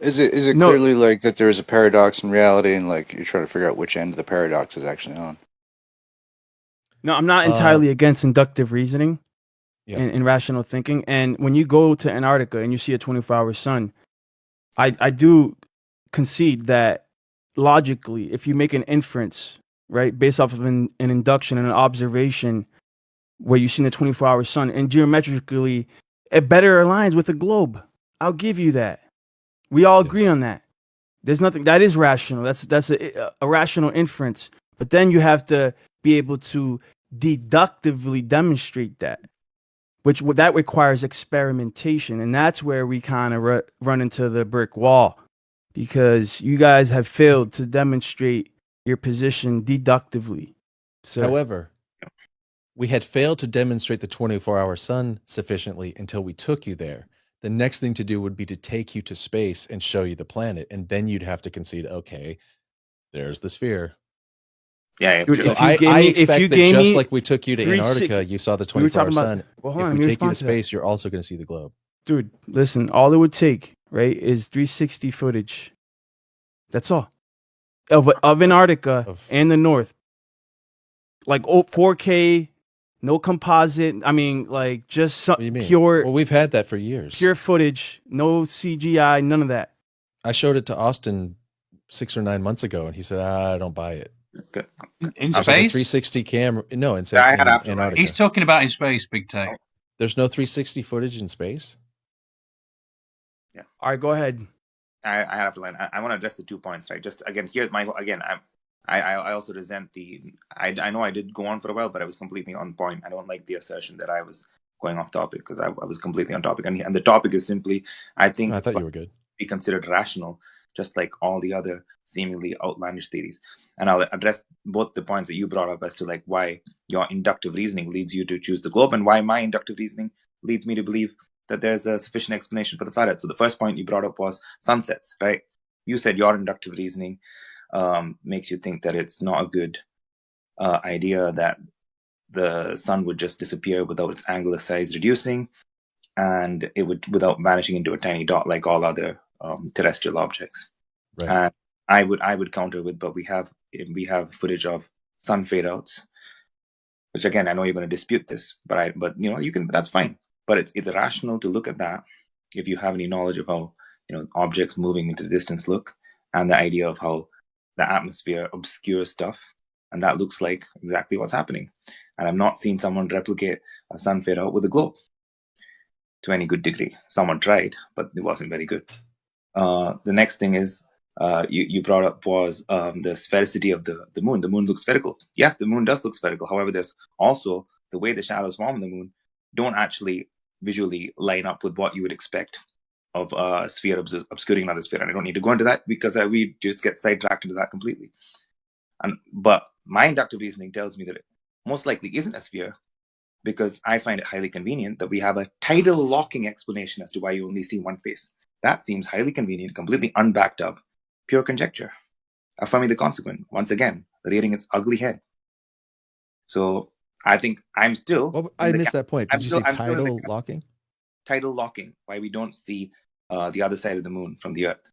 Is it clearly like that there is a paradox in reality, and like you're trying to figure out which end of the paradox is actually on? No, I'm not entirely against inductive reasoning and rational thinking. And when you go to Antarctica and you see a 24-hour sun, I do concede that logically, if you make an inference, right, based off of an induction and an observation where you've seen the 24-hour sun, and geometrically, it better aligns with the globe. I'll give you that. We all agree on that. There's nothing that is rational. That's a rational inference. But then you have to be able to deductively demonstrate that, that requires experimentation, and that's where we kind of run into the brick wall, because you guys have failed to demonstrate your position deductively. So, however, we had failed to demonstrate the 24-hour sun sufficiently until we took you there. The next thing to do would be to take you to space and show you the planet. And then you'd have to concede, okay, there's the sphere. Yeah. So I expect that just like we took you to Antarctica, you saw the 24-hour sun. If we take you to space, you're also going to see the globe. Dude, listen, all it would take, right, is 360 footage. That's all. Of Antarctica and the North. Like 4K, no composite. I mean, like just pure. Well, we've had that for years. Pure footage, no CGI, none of that. I showed it to Austin 6 or 9 months ago, and he said, "I don't buy it." Okay. In space, like 360 camera. No, in Antarctica. He's talking about in space, Big Tech. There's no 360 footage in space. Yeah. All right, go ahead. I have to line. I want to address the 2 points, right? Just again, here's my I also resent I know I did go on for a while, but I was completely on point. I don't like the assertion that I was going off topic, because I was completely on topic. And the topic is simply, I thought you were good. Be considered rational, just like all the other seemingly outlandish theories. And I'll address both the points that you brought up as to like why your inductive reasoning leads you to choose the globe, and why my inductive reasoning leads me to believe that there's a sufficient explanation for the flat Earth. So the first point you brought up was sunsets, right? You said your inductive reasoning makes you think that it's not a good idea that the sun would just disappear without its angular size reducing, and it would without vanishing into a tiny dot like all other terrestrial objects. Right. And I would counter with, but we have footage of sun fade outs, which again I know you're going to dispute this, but you can, that's fine. But it's rational to look at that if you have any knowledge of how objects moving into the distance look, and the idea of how the atmosphere obscures stuff, and that looks like exactly what's happening. And I've not seen someone replicate a sun fade out with a globe to any good degree. Someone tried, but it wasn't very good. The next thing is you brought up was the sphericity of the moon. The moon looks spherical. Yeah, the moon does look spherical. However, there's also the way the shadows form on the moon don't actually visually line up with what you would expect of a sphere obscuring another sphere. And I don't need to go into that because we just get sidetracked into that completely. But my inductive reasoning tells me that most likely isn't a sphere, because I find it highly convenient that we have a tidal locking explanation as to why you only see one face. That seems highly convenient, completely unbacked up, pure conjecture, affirming the consequent, once again, rearing its ugly head. So I think I'm still. Well, I missed that point. Did you say I'm still in tidal locking? Tidal locking, why we don't see the other side of the moon from the Earth.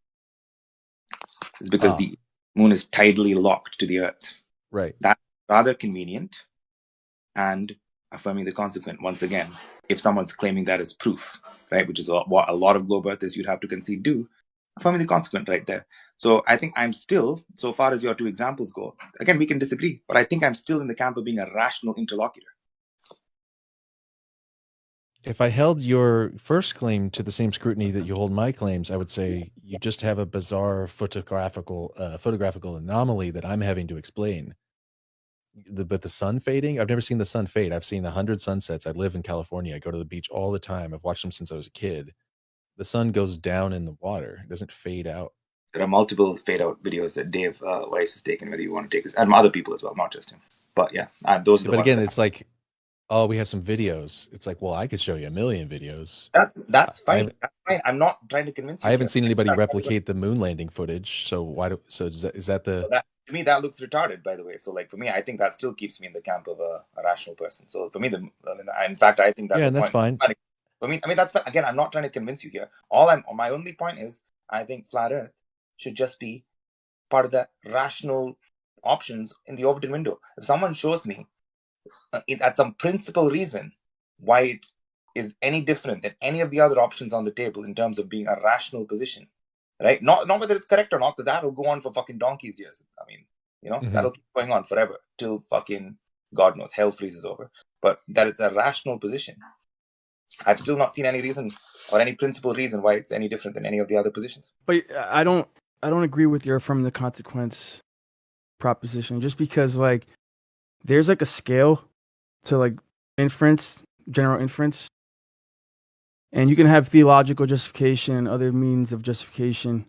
It's because the moon is tidally locked to the Earth. Right. That's rather convenient and affirming the consequent, once again, if someone's claiming that as proof, right, which is what a lot of globe earthers you'd have to concede do, affirming the consequent right there. So I think I'm still, so far as your two examples go, again, we can disagree, but I think I'm still in the camp of being a rational interlocutor. If I held your first claim to the same scrutiny that you hold my claims, I would say you just have a bizarre photographical anomaly that I'm having to explain. But the sun fading, I've never seen the sun fade. I've seen 100 sunsets. I live in California. I go to the beach all the time. I've watched them since I was a kid. The sun goes down in the water. It doesn't fade out. There are multiple fade out videos that Dave Weiss has taken, whether you want to take this, and other people as well, not just him. But yeah, those are the But ones. again, it's like, oh, we have some videos. It's like, well, I could show you a million videos. That's fine. That's fine. I'm not trying to convince you. I haven't seen anybody replicate the moon landing footage. So is that the? To me, that looks retarded, by the way. So, like, for me, I think that still keeps me in the camp of a rational person. So, for me, in fact, I think that's yeah, and that's fine. For me, that's fine. Again, I'm not trying to convince you here. My only point is, I think flat Earth should just be part of the rational options in the Overton window. If someone shows me at some principal reason why it is any different than any of the other options on the table in terms of being a rational position, right? Not whether it's correct or not, because that'll go on for fucking donkey's years. I mean, that'll keep going on forever till fucking God knows hell freezes over. But that it's a rational position. I've still not seen any reason or any principal reason why it's any different than any of the other positions. But I don't agree with your affirming the consequence proposition, just because like there's like a scale to like inference, general inference, and you can have theological justification and other means of justification.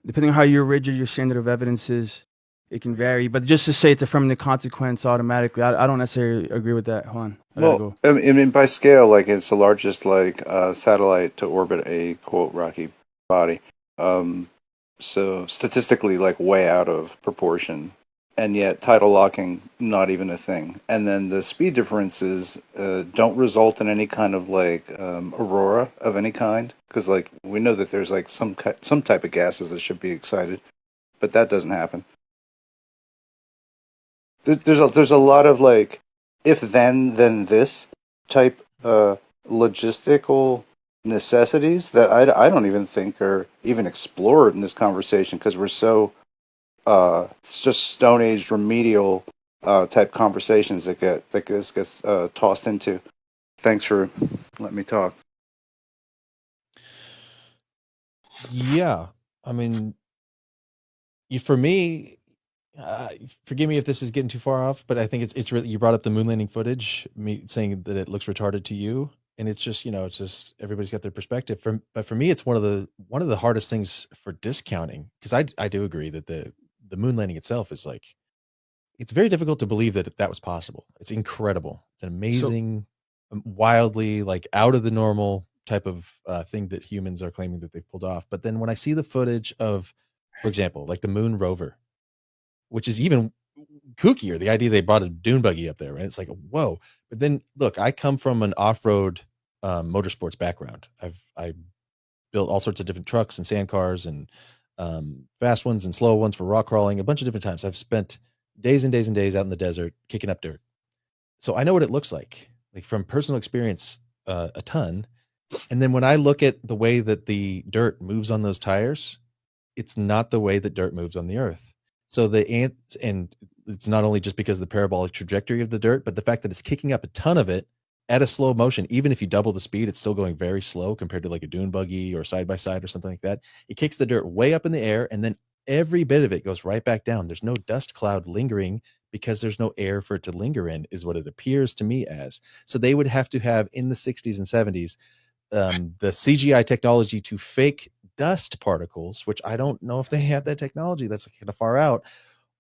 Depending on how rigid your standard of evidence is, it can vary. But just to say it's affirming the consequence automatically, I don't necessarily agree with that. Hold on. Well, I mean, by scale, like it's the largest satellite to orbit a quote rocky body. So statistically, like way out of proportion, and yet tidal locking not even a thing. And then the speed differences don't result in any kind of like aurora of any kind, because like we know that there's like some type of gases that should be excited, but that doesn't happen. There's a lot of like if then this type logistical necessities that I don't even think are even explored in this conversation, because we're so it's just Stone Age remedial type conversations that gets tossed into. Thanks for letting me talk. Yeah, I mean, for me, forgive me if this is getting too far off, but I think it's really, you brought up the moon landing footage, me saying that it looks retarded to you, and it's just it's just everybody's got their perspective. But for me, it's one of the hardest things for discounting, because I do agree that the moon landing itself is like, it's very difficult to believe that was possible. It's incredible. It's an amazing, wildly like out of the normal type of thing that humans are claiming that they've pulled off. But then when I see the footage of, for example, like the moon rover, which is even kookier, the idea they brought a dune buggy up there, right? It's like, whoa. But then look, I come from an off-road motorsports background. I built all sorts of different trucks and sand cars and fast ones and slow ones for rock crawling, a bunch of different times. I've spent days and days and days out in the desert kicking up dirt. So I know what it looks like from personal experience, a ton. And then when I look at the way that the dirt moves on those tires, it's not the way that dirt moves on the earth. So and it's not only just because of the parabolic trajectory of the dirt, but the fact that it's kicking up a ton of it at a slow motion. Even if you double the speed, it's still going very slow compared to like a dune buggy or side by side or something like that. It kicks the dirt way up in the air, and then every bit of it goes right back down. There's no dust cloud lingering because there's no air for it to linger in, is what it appears to me as. So they would have to have in the 60s and 70s the CGI technology to fake dust particles, which I don't know if they had that technology. That's kind of far out.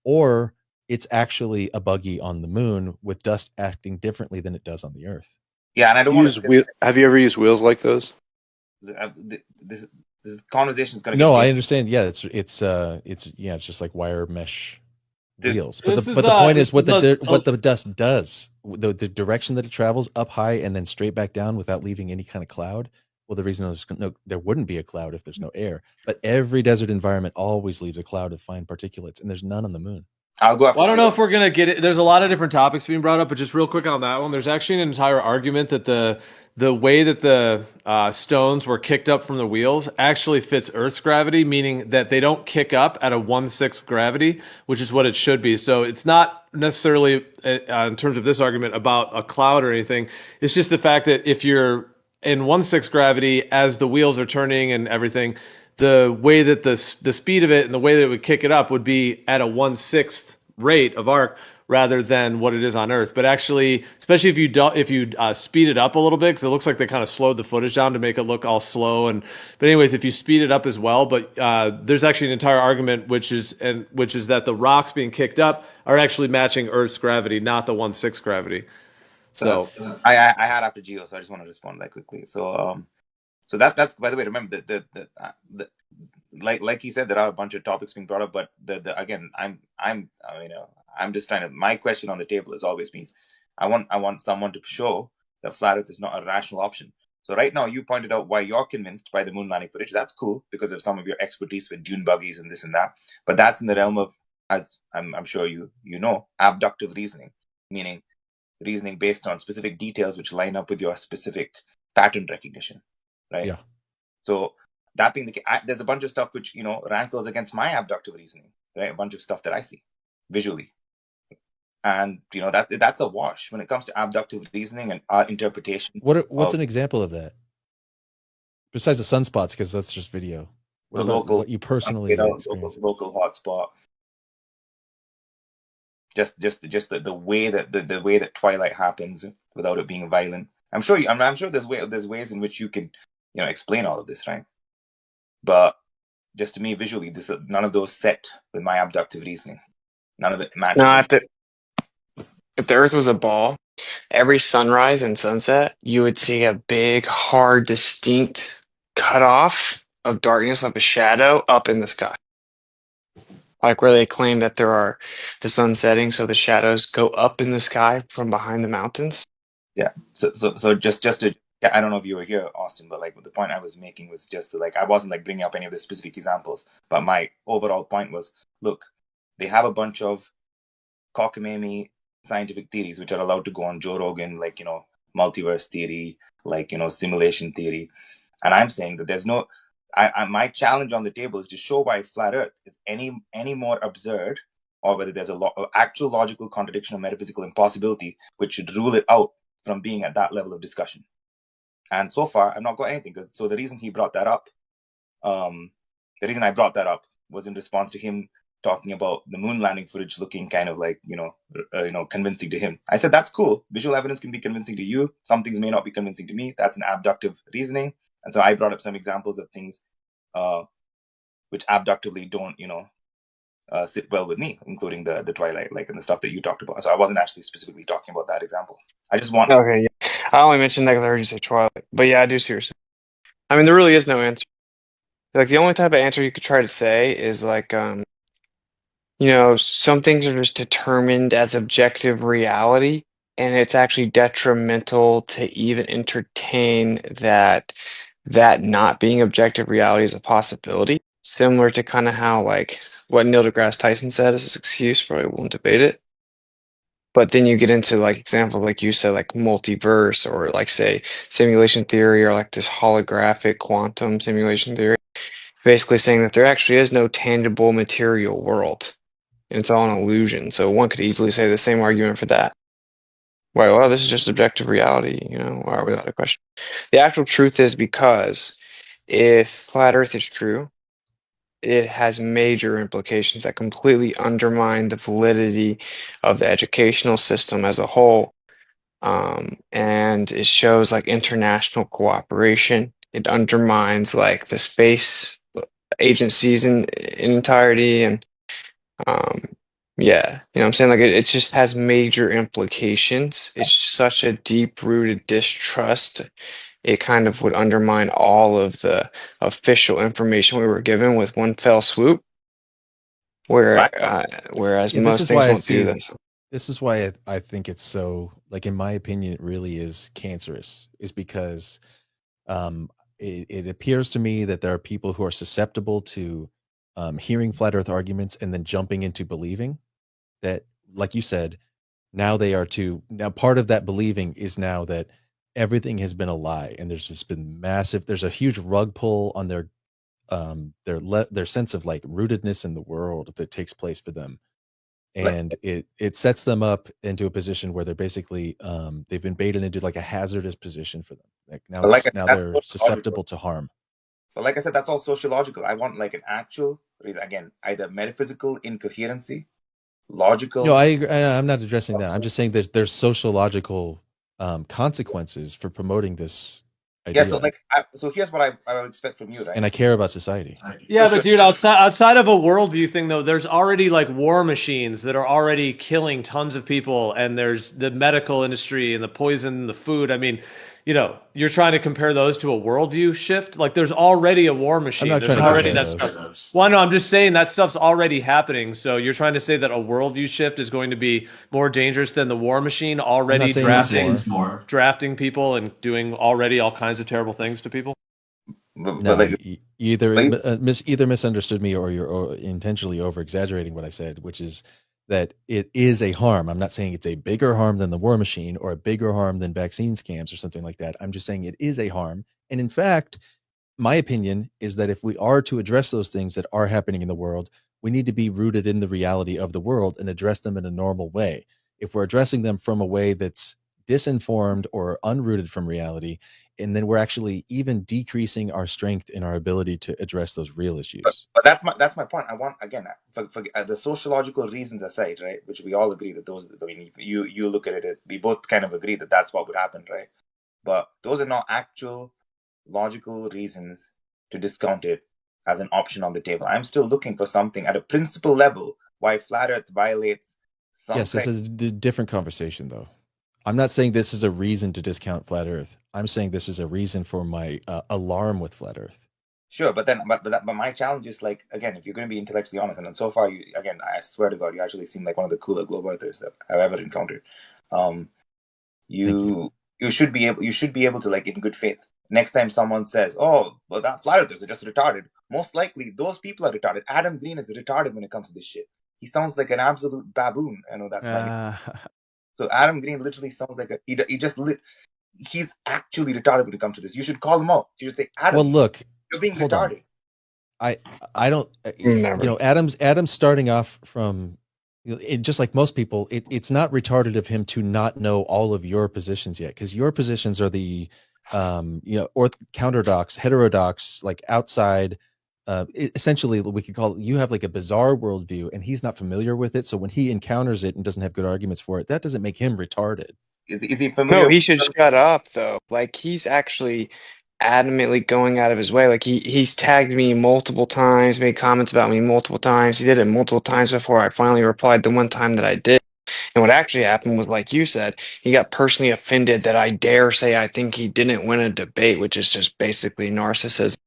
Or it's actually a buggy on the moon with dust acting differently than it does on the Earth. Yeah, and I don't want to. Have you ever used wheels like those? This conversation is going to No, get I deep. understand. Yeah, it's it's just like wire mesh The- wheels. But This the is, but the point is this what is what the dust does, the direction that it travels up high and then straight back down without leaving any kind of cloud. Well, the reason there wouldn't be a cloud if there's no air, but every desert environment always leaves a cloud of fine particulates, and there's none on the moon. I'll go after Well, I don't know Gio. if we're gonna get it. There's a lot of different topics being brought up, but just real quick on that one, there's actually an entire argument that the way that the stones were kicked up from the wheels actually fits Earth's gravity, meaning that they don't kick up at a 1/6 gravity, which is what it should be. So it's not necessarily in terms of this argument about a cloud or anything. It's just the fact that if you're in 1/6 gravity as the wheels are turning and everything, the way that the speed of it and the way that it would kick it up would be at a 1/6 rate of arc rather than what it is on Earth. But actually, especially if you speed it up a little bit, because it looks like they kind of slowed the footage down to make it look all slow. But anyways, if you speed it up as well, but there's actually an entire argument which is that the rocks being kicked up are actually matching Earth's gravity, not the 1/6 gravity. So I had after Gio, so I just want to respond that quickly. So that's by the way. Remember the like he said, there are a bunch of topics being brought up, but the again, I'm just trying to. My question on the table has always been, I want someone to show that flat Earth is not a rational option. So right now, you pointed out why you're convinced by the moon landing footage. That's cool because of some of your expertise with dune buggies and this and that. But that's in the realm of, as I'm sure you know, abductive reasoning, meaning reasoning based on specific details which line up with your specific pattern recognition, right? Yeah. So that being the case, there's a bunch of stuff which rankles against my abductive reasoning, right? A bunch of stuff that I see visually, and that's a wash when it comes to abductive reasoning and interpretation. What's an example of that besides the sunspots? Because that's just video. What about local, what you personally experience? Local hotspot. Just the way that the way that twilight happens without it being violent. I'm sure there's ways in which you can explain all of this, right? But just to me, visually, none of those set with my abductive reasoning. None of it matches. No, if the Earth was a ball, every sunrise and sunset, you would see a big, hard, distinct cutoff of darkness, like a shadow, up in the sky. Like where they claim that there are the sun setting, so the shadows go up in the sky from behind the mountains. Yeah. So just to I don't know if you were here, Austin, but like the point I was making was just I wasn't like bringing up any of the specific examples, but my overall point was, look, they have a bunch of cockamamie scientific theories which are allowed to go on Joe Rogan, like multiverse theory, like simulation theory, and I'm saying that there's no. My challenge on the table is to show why flat Earth is any more absurd, or whether there's actual logical contradiction or metaphysical impossibility which should rule it out from being at that level of discussion. And so far, I've not got anything. So the reason he brought that up, the reason I brought that up was in response to him talking about the moon landing footage looking kind of like convincing to him. I said that's cool. Visual evidence can be convincing to you. Some things may not be convincing to me. That's an abductive reasoning. And so I brought up some examples of things which abductively don't sit well with me, including the twilight, like, and the stuff that you talked about. So I wasn't actually specifically talking about that example. I just want. Okay, yeah. I only mentioned that because I heard you say Twilight. But yeah, I do see what you're saying. I mean, there really is no answer. Like, the only type of answer you could try to say is like, some things are just determined as objective reality, and it's actually detrimental to even entertain that not being objective reality is a possibility. Similar to kind of how, like, what Neil deGrasse Tyson said as his excuse, probably won't debate it. But then you get into like examples like you said, like multiverse or like say simulation theory or like this holographic quantum simulation theory, basically saying that there actually is no tangible material world. And it's all an illusion. So one could easily say the same argument for that. Well, this is just objective reality, why without a question. The actual truth is because if flat Earth is true, it has major implications that completely undermine the validity of the educational system as a whole. And it shows like international cooperation. It undermines like the space agencies in entirety, and Yeah, you know what I'm saying? Like it just has major implications. It's such a deep-rooted distrust. It kind of would undermine all of the official information we were given with one fell swoop, Right. whereas Yeah, this most is things why I won't do see. this. This is why I think it's so, like, in my opinion, it really is cancerous. Is because it appears to me that there are people who are susceptible to hearing flat Earth arguments and then jumping into believing that, like you said, now they are too. Now, part of that believing is now that everything has been a lie, and there's just been massive. There's a huge rug pull on their sense of like rootedness in the world that takes place for them, Like, and it sets them up into a position where they're basically they've been baited into like a hazardous position for them. Like now but like I said, now that's they're sociological. susceptible to harm. But like I said, that's all sociological. I want like an actual reason. Again, either metaphysical incoherency, No, logical. I agree. I'm not addressing that. I'm just saying there's sociological consequences for promoting this Yeah. So idea, like, so here's what I would expect from you, right? and I care about society. Yeah, For but sure. dude, outside of a worldview thing though, there's already like war machines that are already killing tons of people, and there's the medical industry and the poison, the food. I mean, you know, you're trying to compare those to a worldview shift. Like, there's already a war I'm machine. not There's trying to already compare that those. stuff. Well, no, I'm just saying that stuff's already happening. So you're trying to say that a worldview shift is going to be more dangerous than the war machine I'm not already saying it's more. drafting people and doing already all kinds of terrible things to people? But No, like, you either but either misunderstood me or you're intentionally over exaggerating what I said, which is that it is a harm. I'm not saying it's a bigger harm than the war machine or a bigger harm than vaccine scams or something like that. I'm just saying it is a harm. And in fact, my opinion is that if we are to address those things that are happening in the world, we need to be rooted in the reality of the world and address them in a normal way. If we're addressing them from a way that's disinformed or unrooted from reality, and then we're actually even decreasing our strength in our ability to address those real issues. but that's my point. I want, again, for the sociological reasons aside, right? Which we all agree that those. I mean, you look at it, we both kind of agree that that's what would happen, right? But those are not actual logical reasons to discount it as an option on the table. I'm still looking for something at a principle level why flat Earth violates some Yes, this is a different conversation, though. I'm not saying this is a reason to discount flat Earth. I'm saying this is a reason for my alarm with flat Earth. Sure, but my challenge is, like, again, if you're going to be intellectually honest, and so far, again, I swear to God, you actually seem like one of the cooler globe earthers that I've ever encountered. Thank you. You should be able to, like, in good faith, next time someone says, "Oh, well, that flat earthers are just retarded," most likely those people are retarded. Adam Green is retarded when it comes to this shit. He sounds like an absolute baboon. I know that's my So Adam Green literally sounds like he's actually retarded when it comes to this. You should call him out. You should say, Adam, Well, look, you're being hold retarded. on. I don't, Never. Adam's starting off from, just like most people, it's not retarded of him to not know all of your positions yet, because your positions are the, counterdox, heterodox, like outside. Essentially, we could call it, you have like a bizarre worldview, and he's not familiar with it. So when he encounters it and doesn't have good arguments for it, that doesn't make him retarded. Is he No, familiar? he should shut up though. Like he's actually adamantly going out of his way. Like he's tagged me multiple times, made comments about me multiple times. He did it multiple times before I finally replied the one time that I did. And what actually happened was, like you said, he got personally offended that I dare say I think he didn't win a debate, which is just basically narcissism,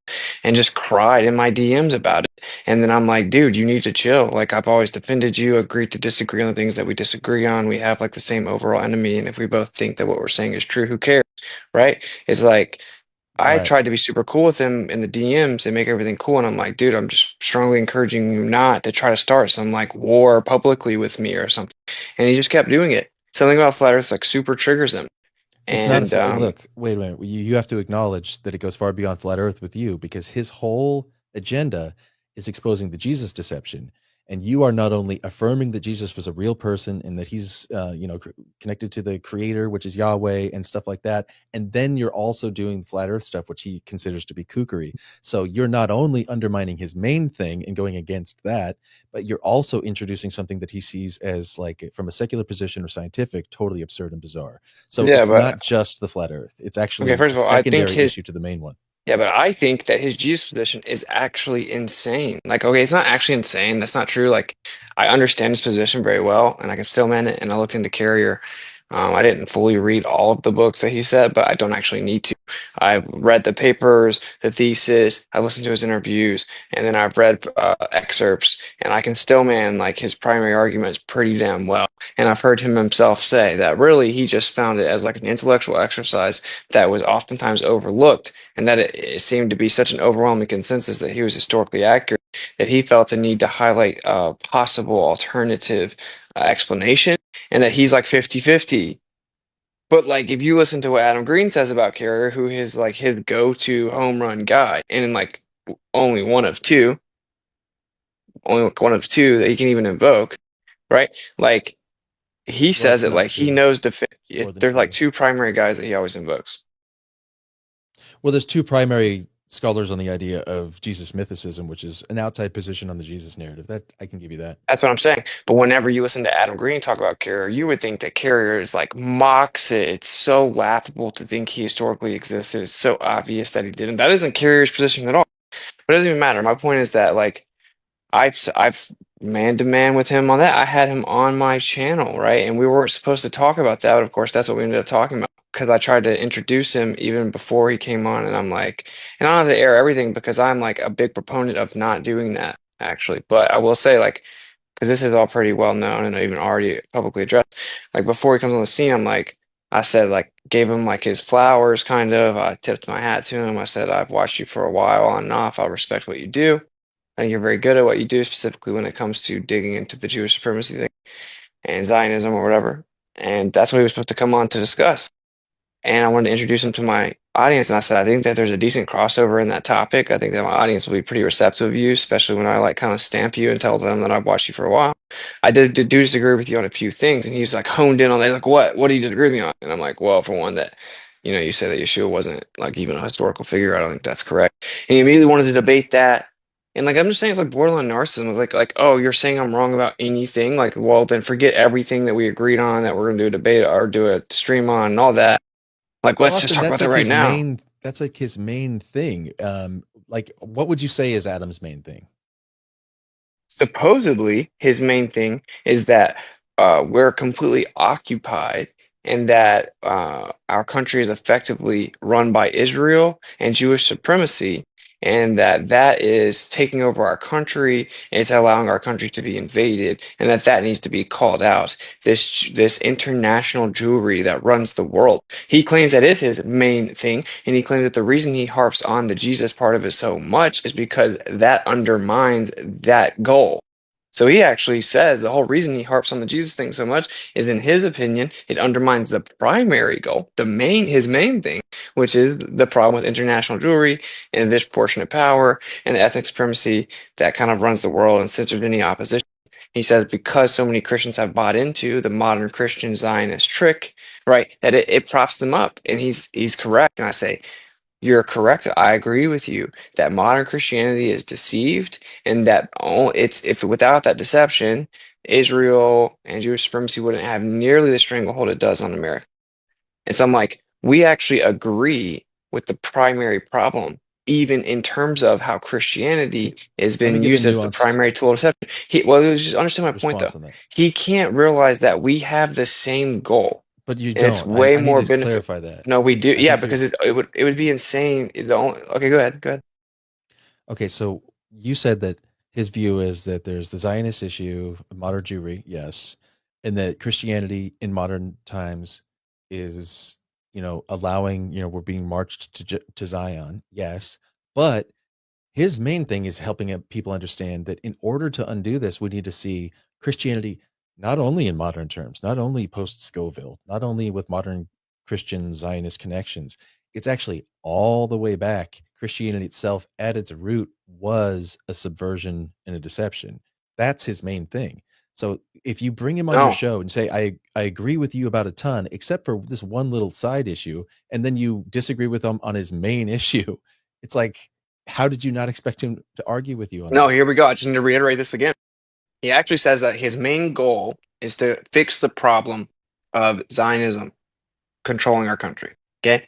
and just cried in my DMs about it. And then I'm like, dude, you need to chill. Like, I've always defended you, agreed to disagree on the things that we disagree on. We have like the same overall enemy. And if we both think that what we're saying is true, who cares? Right? It's like, I Right. tried to be super cool with him in the DMs and make everything cool. And I'm like, dude, I'm just strongly encouraging you not to try to start some like war publicly with me or something. And he just kept doing it. Something about flat Earth like super triggers him. It's not And look, wait a minute. You have to acknowledge that it goes far beyond flat Earth with you, because his whole agenda is exposing the Jesus deception. And you are not only affirming that Jesus was a real person and that he's, connected to the creator, which is Yahweh and stuff like that. And then you're also doing the flat Earth stuff, which he considers to be kookery. So you're not only undermining his main thing and going against that, but you're also introducing something that he sees as, like, from a secular position or scientific, totally absurd and bizarre. So yeah, it's but not just the flat Earth. It's okay, actually first a of all, I think secondary his issue to the main one. Yeah, but I think that his Jesus position is actually insane. Like, okay, it's not actually insane. That's not true. Like, I understand his position very well, and I can still man it. And I looked into Carrier. I didn't fully read all of the books that he said, but I don't actually need to. I've read the papers, the thesis, I listened to his interviews, and then I've read excerpts, and I can still man like his primary arguments pretty damn well. And I've heard him himself say that really he just found it as like an intellectual exercise that was oftentimes overlooked and that it seemed to be such an overwhelming consensus that he was historically accurate that he felt the need to highlight a possible alternative explanation and that he's like 50-50. But like if you listen to what Adam Green says about Carrier, who is like his go-to home run guy, and like only one of two, only one of two that he can even invoke, right? Like he Well, says that's it not like he true. knows More than there's like two. two primary guys that he always invokes. Well, there's two primary scholars on the idea of Jesus mythicism, which is an outside position on the Jesus narrative. That I can give you that. That's what I'm saying. But whenever you listen to Adam Green talk about Carrier, you would think that Carrier is like mocks it. It's so laughable to think he historically existed. It's so obvious that he didn't. That isn't Carrier's position at all. But it doesn't even matter. My point is that like I've man to man with him on that. I had him on my channel, right? And we weren't supposed to talk about that, but of course that's what we ended up talking about because I tried to introduce him even before he came on, and I'm like, and I don't have to air everything because I'm like a big proponent of not doing that actually. But I will say like because this is all pretty well known and even already publicly addressed. Like before he comes on the scene, I'm like, I said like gave him like his flowers kind of. I tipped my hat to him. I said I've watched you for a while on and off. I respect what you do. I think you're very good at what you do, specifically when it comes to digging into the Jewish supremacy thing and Zionism or whatever. And that's what he was supposed to come on to discuss. And I wanted to introduce him to my audience. And I said, I think that there's a decent crossover in that topic. I think that my audience will be pretty receptive of you, especially when I like kind of stamp you and tell them that I've watched you for a while. I do disagree with you on a few things. And he's like honed in on that. Like, what? What do you disagree with me on? And I'm like, well, for one, that, you say that Yeshua wasn't like even a historical figure. I don't think that's correct. And he immediately wanted to debate that. And like I'm just saying, it's like borderline narcissism. It's like, oh, you're saying I'm wrong about anything. Like, well, then forget everything that we agreed on that we're gonna do a debate or do a stream on and all that. Like, Well, let's just Austin, talk about that's that like right his now. main. That's like his main thing. Like, what would you say is Adam's main thing? Supposedly, his main thing is that we're completely occupied and that our country is effectively run by Israel and Jewish supremacy, and that is taking over our country and it's allowing our country to be invaded, and that needs to be called out. This international Jewry that runs the world. He claims that is his main thing, and he claims that the reason he harps on the Jesus part of it so much is because that undermines that goal. So he actually says the whole reason he harps on the Jesus thing so much is, in his opinion, it undermines the primary goal, his main thing, which is the problem with international Jewry and this portion of power and the ethnic supremacy that kind of runs the world and censors any opposition. He says because so many Christians have bought into the modern Christian Zionist trick, right, that it props them up, and he's correct. And I say, you're correct. I agree with you that modern Christianity is deceived, and that it's if without that deception, Israel and Jewish supremacy wouldn't have nearly the stranglehold it does on America. And so I'm like, we actually agree with the primary problem, even in terms of how Okay, Christianity has let me been give a used as the nuanced primary tool of deception. Well, just understand my point though. response on that. He can't realize that we have the same goal, But you and it's don't. way I need more to benefit. clarify that. No, we do. I Yeah, think you're because it would be insane. Okay, go ahead. Go ahead. okay. So you said that his view is that there's the Zionist issue, modern Jewry, yes, and that Christianity in modern times is, allowing, we're being marched to Zion, yes, but his main thing is helping people understand that in order to undo this, we need to see Christianity not only in modern terms, not only post Scoville, not only with modern Christian Zionist connections. It's actually all the way back. Christianity itself, at its root, was a subversion and a deception. That's his main thing. So if you bring him on your No, show and say, I agree with you about a ton, except for this one little side issue, and then you disagree with him on his main issue, it's like, how did you not expect him to argue with you on no, that? here we go. I just need to reiterate this again. He actually says that his main goal is to fix the problem of Zionism controlling our country. Okay.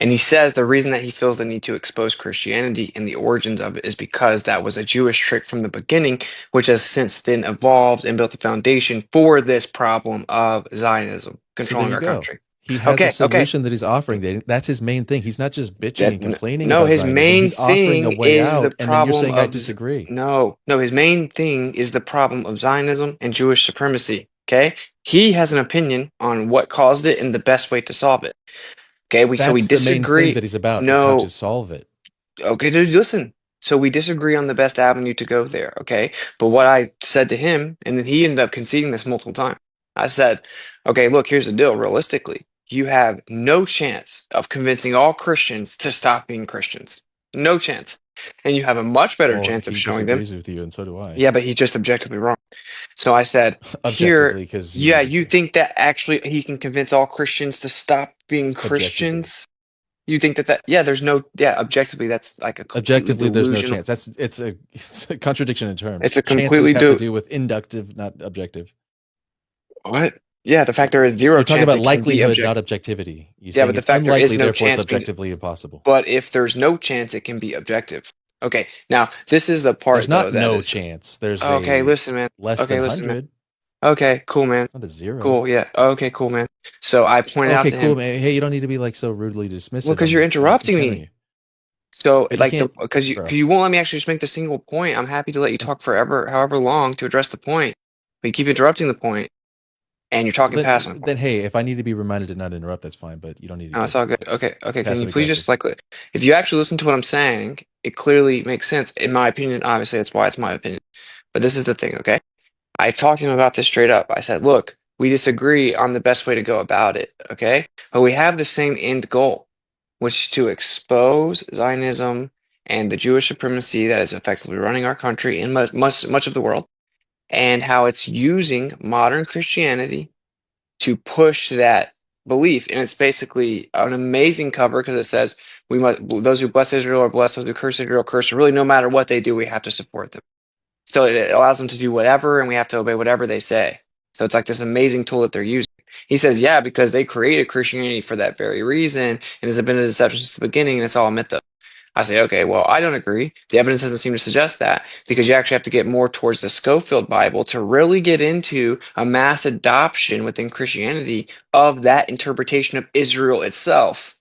And he says the reason that he feels the need to expose Christianity and the origins of it is because that was a Jewish trick from the beginning, which has since then evolved and built the foundation for this problem of Zionism So there controlling you our go. country. He has a Okay, okay. solution that he's offering. That's his main thing. He's not just bitching and complaining No, about his Zionism. main He's offering a thing way is the out, and then you're problem saying I of disagree. no, his main thing is the problem of Zionism and Jewish supremacy. Okay, he has an opinion on what caused it and the best way to solve it. Okay, so we That's the main thing disagree. that he's about, is how to No, solve it. okay, dude, listen. So we disagree on the best avenue to go there, okay? But what I said to him, and then he ended up conceding this multiple times. I said, okay, look, here's the deal. Realistically, you have no chance of convincing all Christians to stop being Christians. No chance. And you have a much better Well, chance of he showing them. disagrees with you, and so do I. Yeah, but he's just objectively wrong. So I said, Objectively, here, because yeah, you think that actually he can convince all Christians to stop being objectively. Christians? You think yeah, there's no, yeah, objectively, that's like a completely Objectively, there's no delusional. chance. It's a contradiction in terms. It's a Chances completely have to do with inductive, not objective. What? Yeah, the fact there is zero You're talking chance about it can be likelihood, not objective. objectivity. You're Yeah, saying but the it's fact there is unlikely, no therefore it's chance means, objectively impossible. but if there's no chance, it can be objective. Okay, now this is the There's part though not that no is. chance. There's Okay, a listen, man. less Okay, than listen, man. 100. Okay, cool, man. It's not a zero. Cool, yeah. Okay, cool, man. So I pointed out Okay, to cool, him. man. Hey, you don't need to be like so rudely dismissive. Well, because you're interrupting me. You. So But like you because you won't let me actually just make the single point. I'm happy to let you talk forever, however long to address the point. But you keep interrupting the point, and you're talking past my point. Then hey, if I need to be reminded to not interrupt, that's fine. But you don't need to. No, it's all good. Okay. Can you please just if you actually listen to what I'm saying, it clearly makes sense. In my opinion, obviously that's why it's my opinion. But this is the thing, okay? I talked to him about this straight up. I said, look, we disagree on the best way to go about it, okay? But we have the same end goal, which is to expose Zionism and the Jewish supremacy that is effectively running our country and much of the world, and how it's using modern Christianity to push that belief. And it's basically an amazing cover because it says we must those who bless Israel are blessed, those who curse Israel are cursed. Really, no matter what they do, we have to support them. So it allows them to do whatever, and we have to obey whatever they say. So it's like this amazing tool that they're using. He says, yeah, because they created Christianity for that very reason, and it's been a deception since the beginning, and it's all a myth. I say, okay, well, I don't agree. The evidence doesn't seem to suggest that because you actually have to get more towards the Schofield Bible to really get into a mass adoption within Christianity of that interpretation of Israel itself,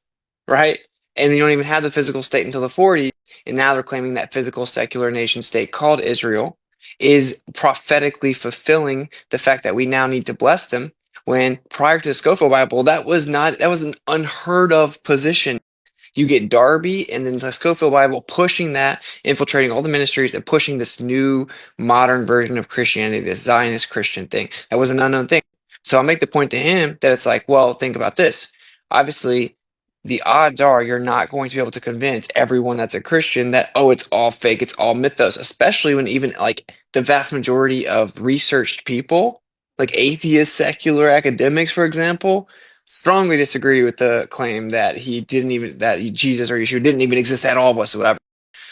right? And you don't even have the physical state until the 40s, and now they're claiming that physical secular nation state called Israel is prophetically fulfilling the fact that we now need to bless them. When prior to the Schofield Bible, that was an unheard of position. You get Darby and then the Schofield Bible pushing that, infiltrating all the ministries and pushing this new modern version of Christianity, this Zionist Christian thing. That was an unknown thing. So I'll make the point to him that it's like, well, think about this. Obviously, the odds are you're not going to be able to convince everyone that's a Christian that, oh, it's all fake, it's all mythos, especially when even like the vast majority of researched people, like atheist secular academics, for example, strongly disagree with the claim that Jesus or Yeshua didn't even exist at all whatsoever.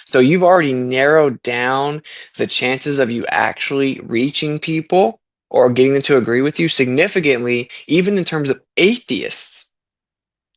So you've already narrowed down the chances of you actually reaching people or getting them to agree with you significantly, even in terms of atheists,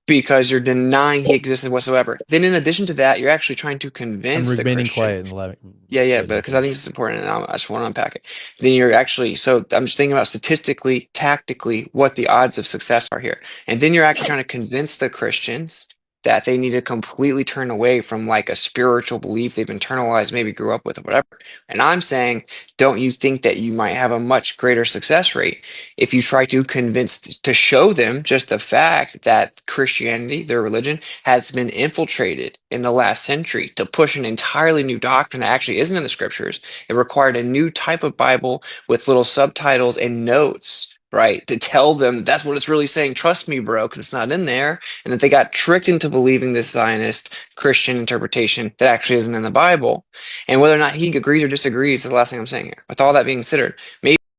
because you're denying he existed whatsoever. Then in addition to that, you're actually trying to convince I'm the remaining Christian. quiet and allowing. Yeah, but because I think it's important, and I just want to unpack it. Then you're actually, so I'm just thinking about statistically, tactically, what the odds of success are here. And then you're actually trying to convince the Christians that they need to completely turn away from like a spiritual belief they've internalized, maybe grew up with or whatever. And I'm saying, don't you think that you might have a much greater success rate if you try to convince, to show them just the fact that Christianity, their religion, has been infiltrated in the last century to push an entirely new doctrine that actually isn't in the scriptures. It required a new type of Bible with little subtitles and notes, right? To tell them that's what it's really saying. Trust me, bro, because it's not in there. And that they got tricked into believing this Zionist Christian interpretation that actually isn't in the Bible. And whether or not he agrees or disagrees is the last thing I'm saying here. With all that being considered, maybe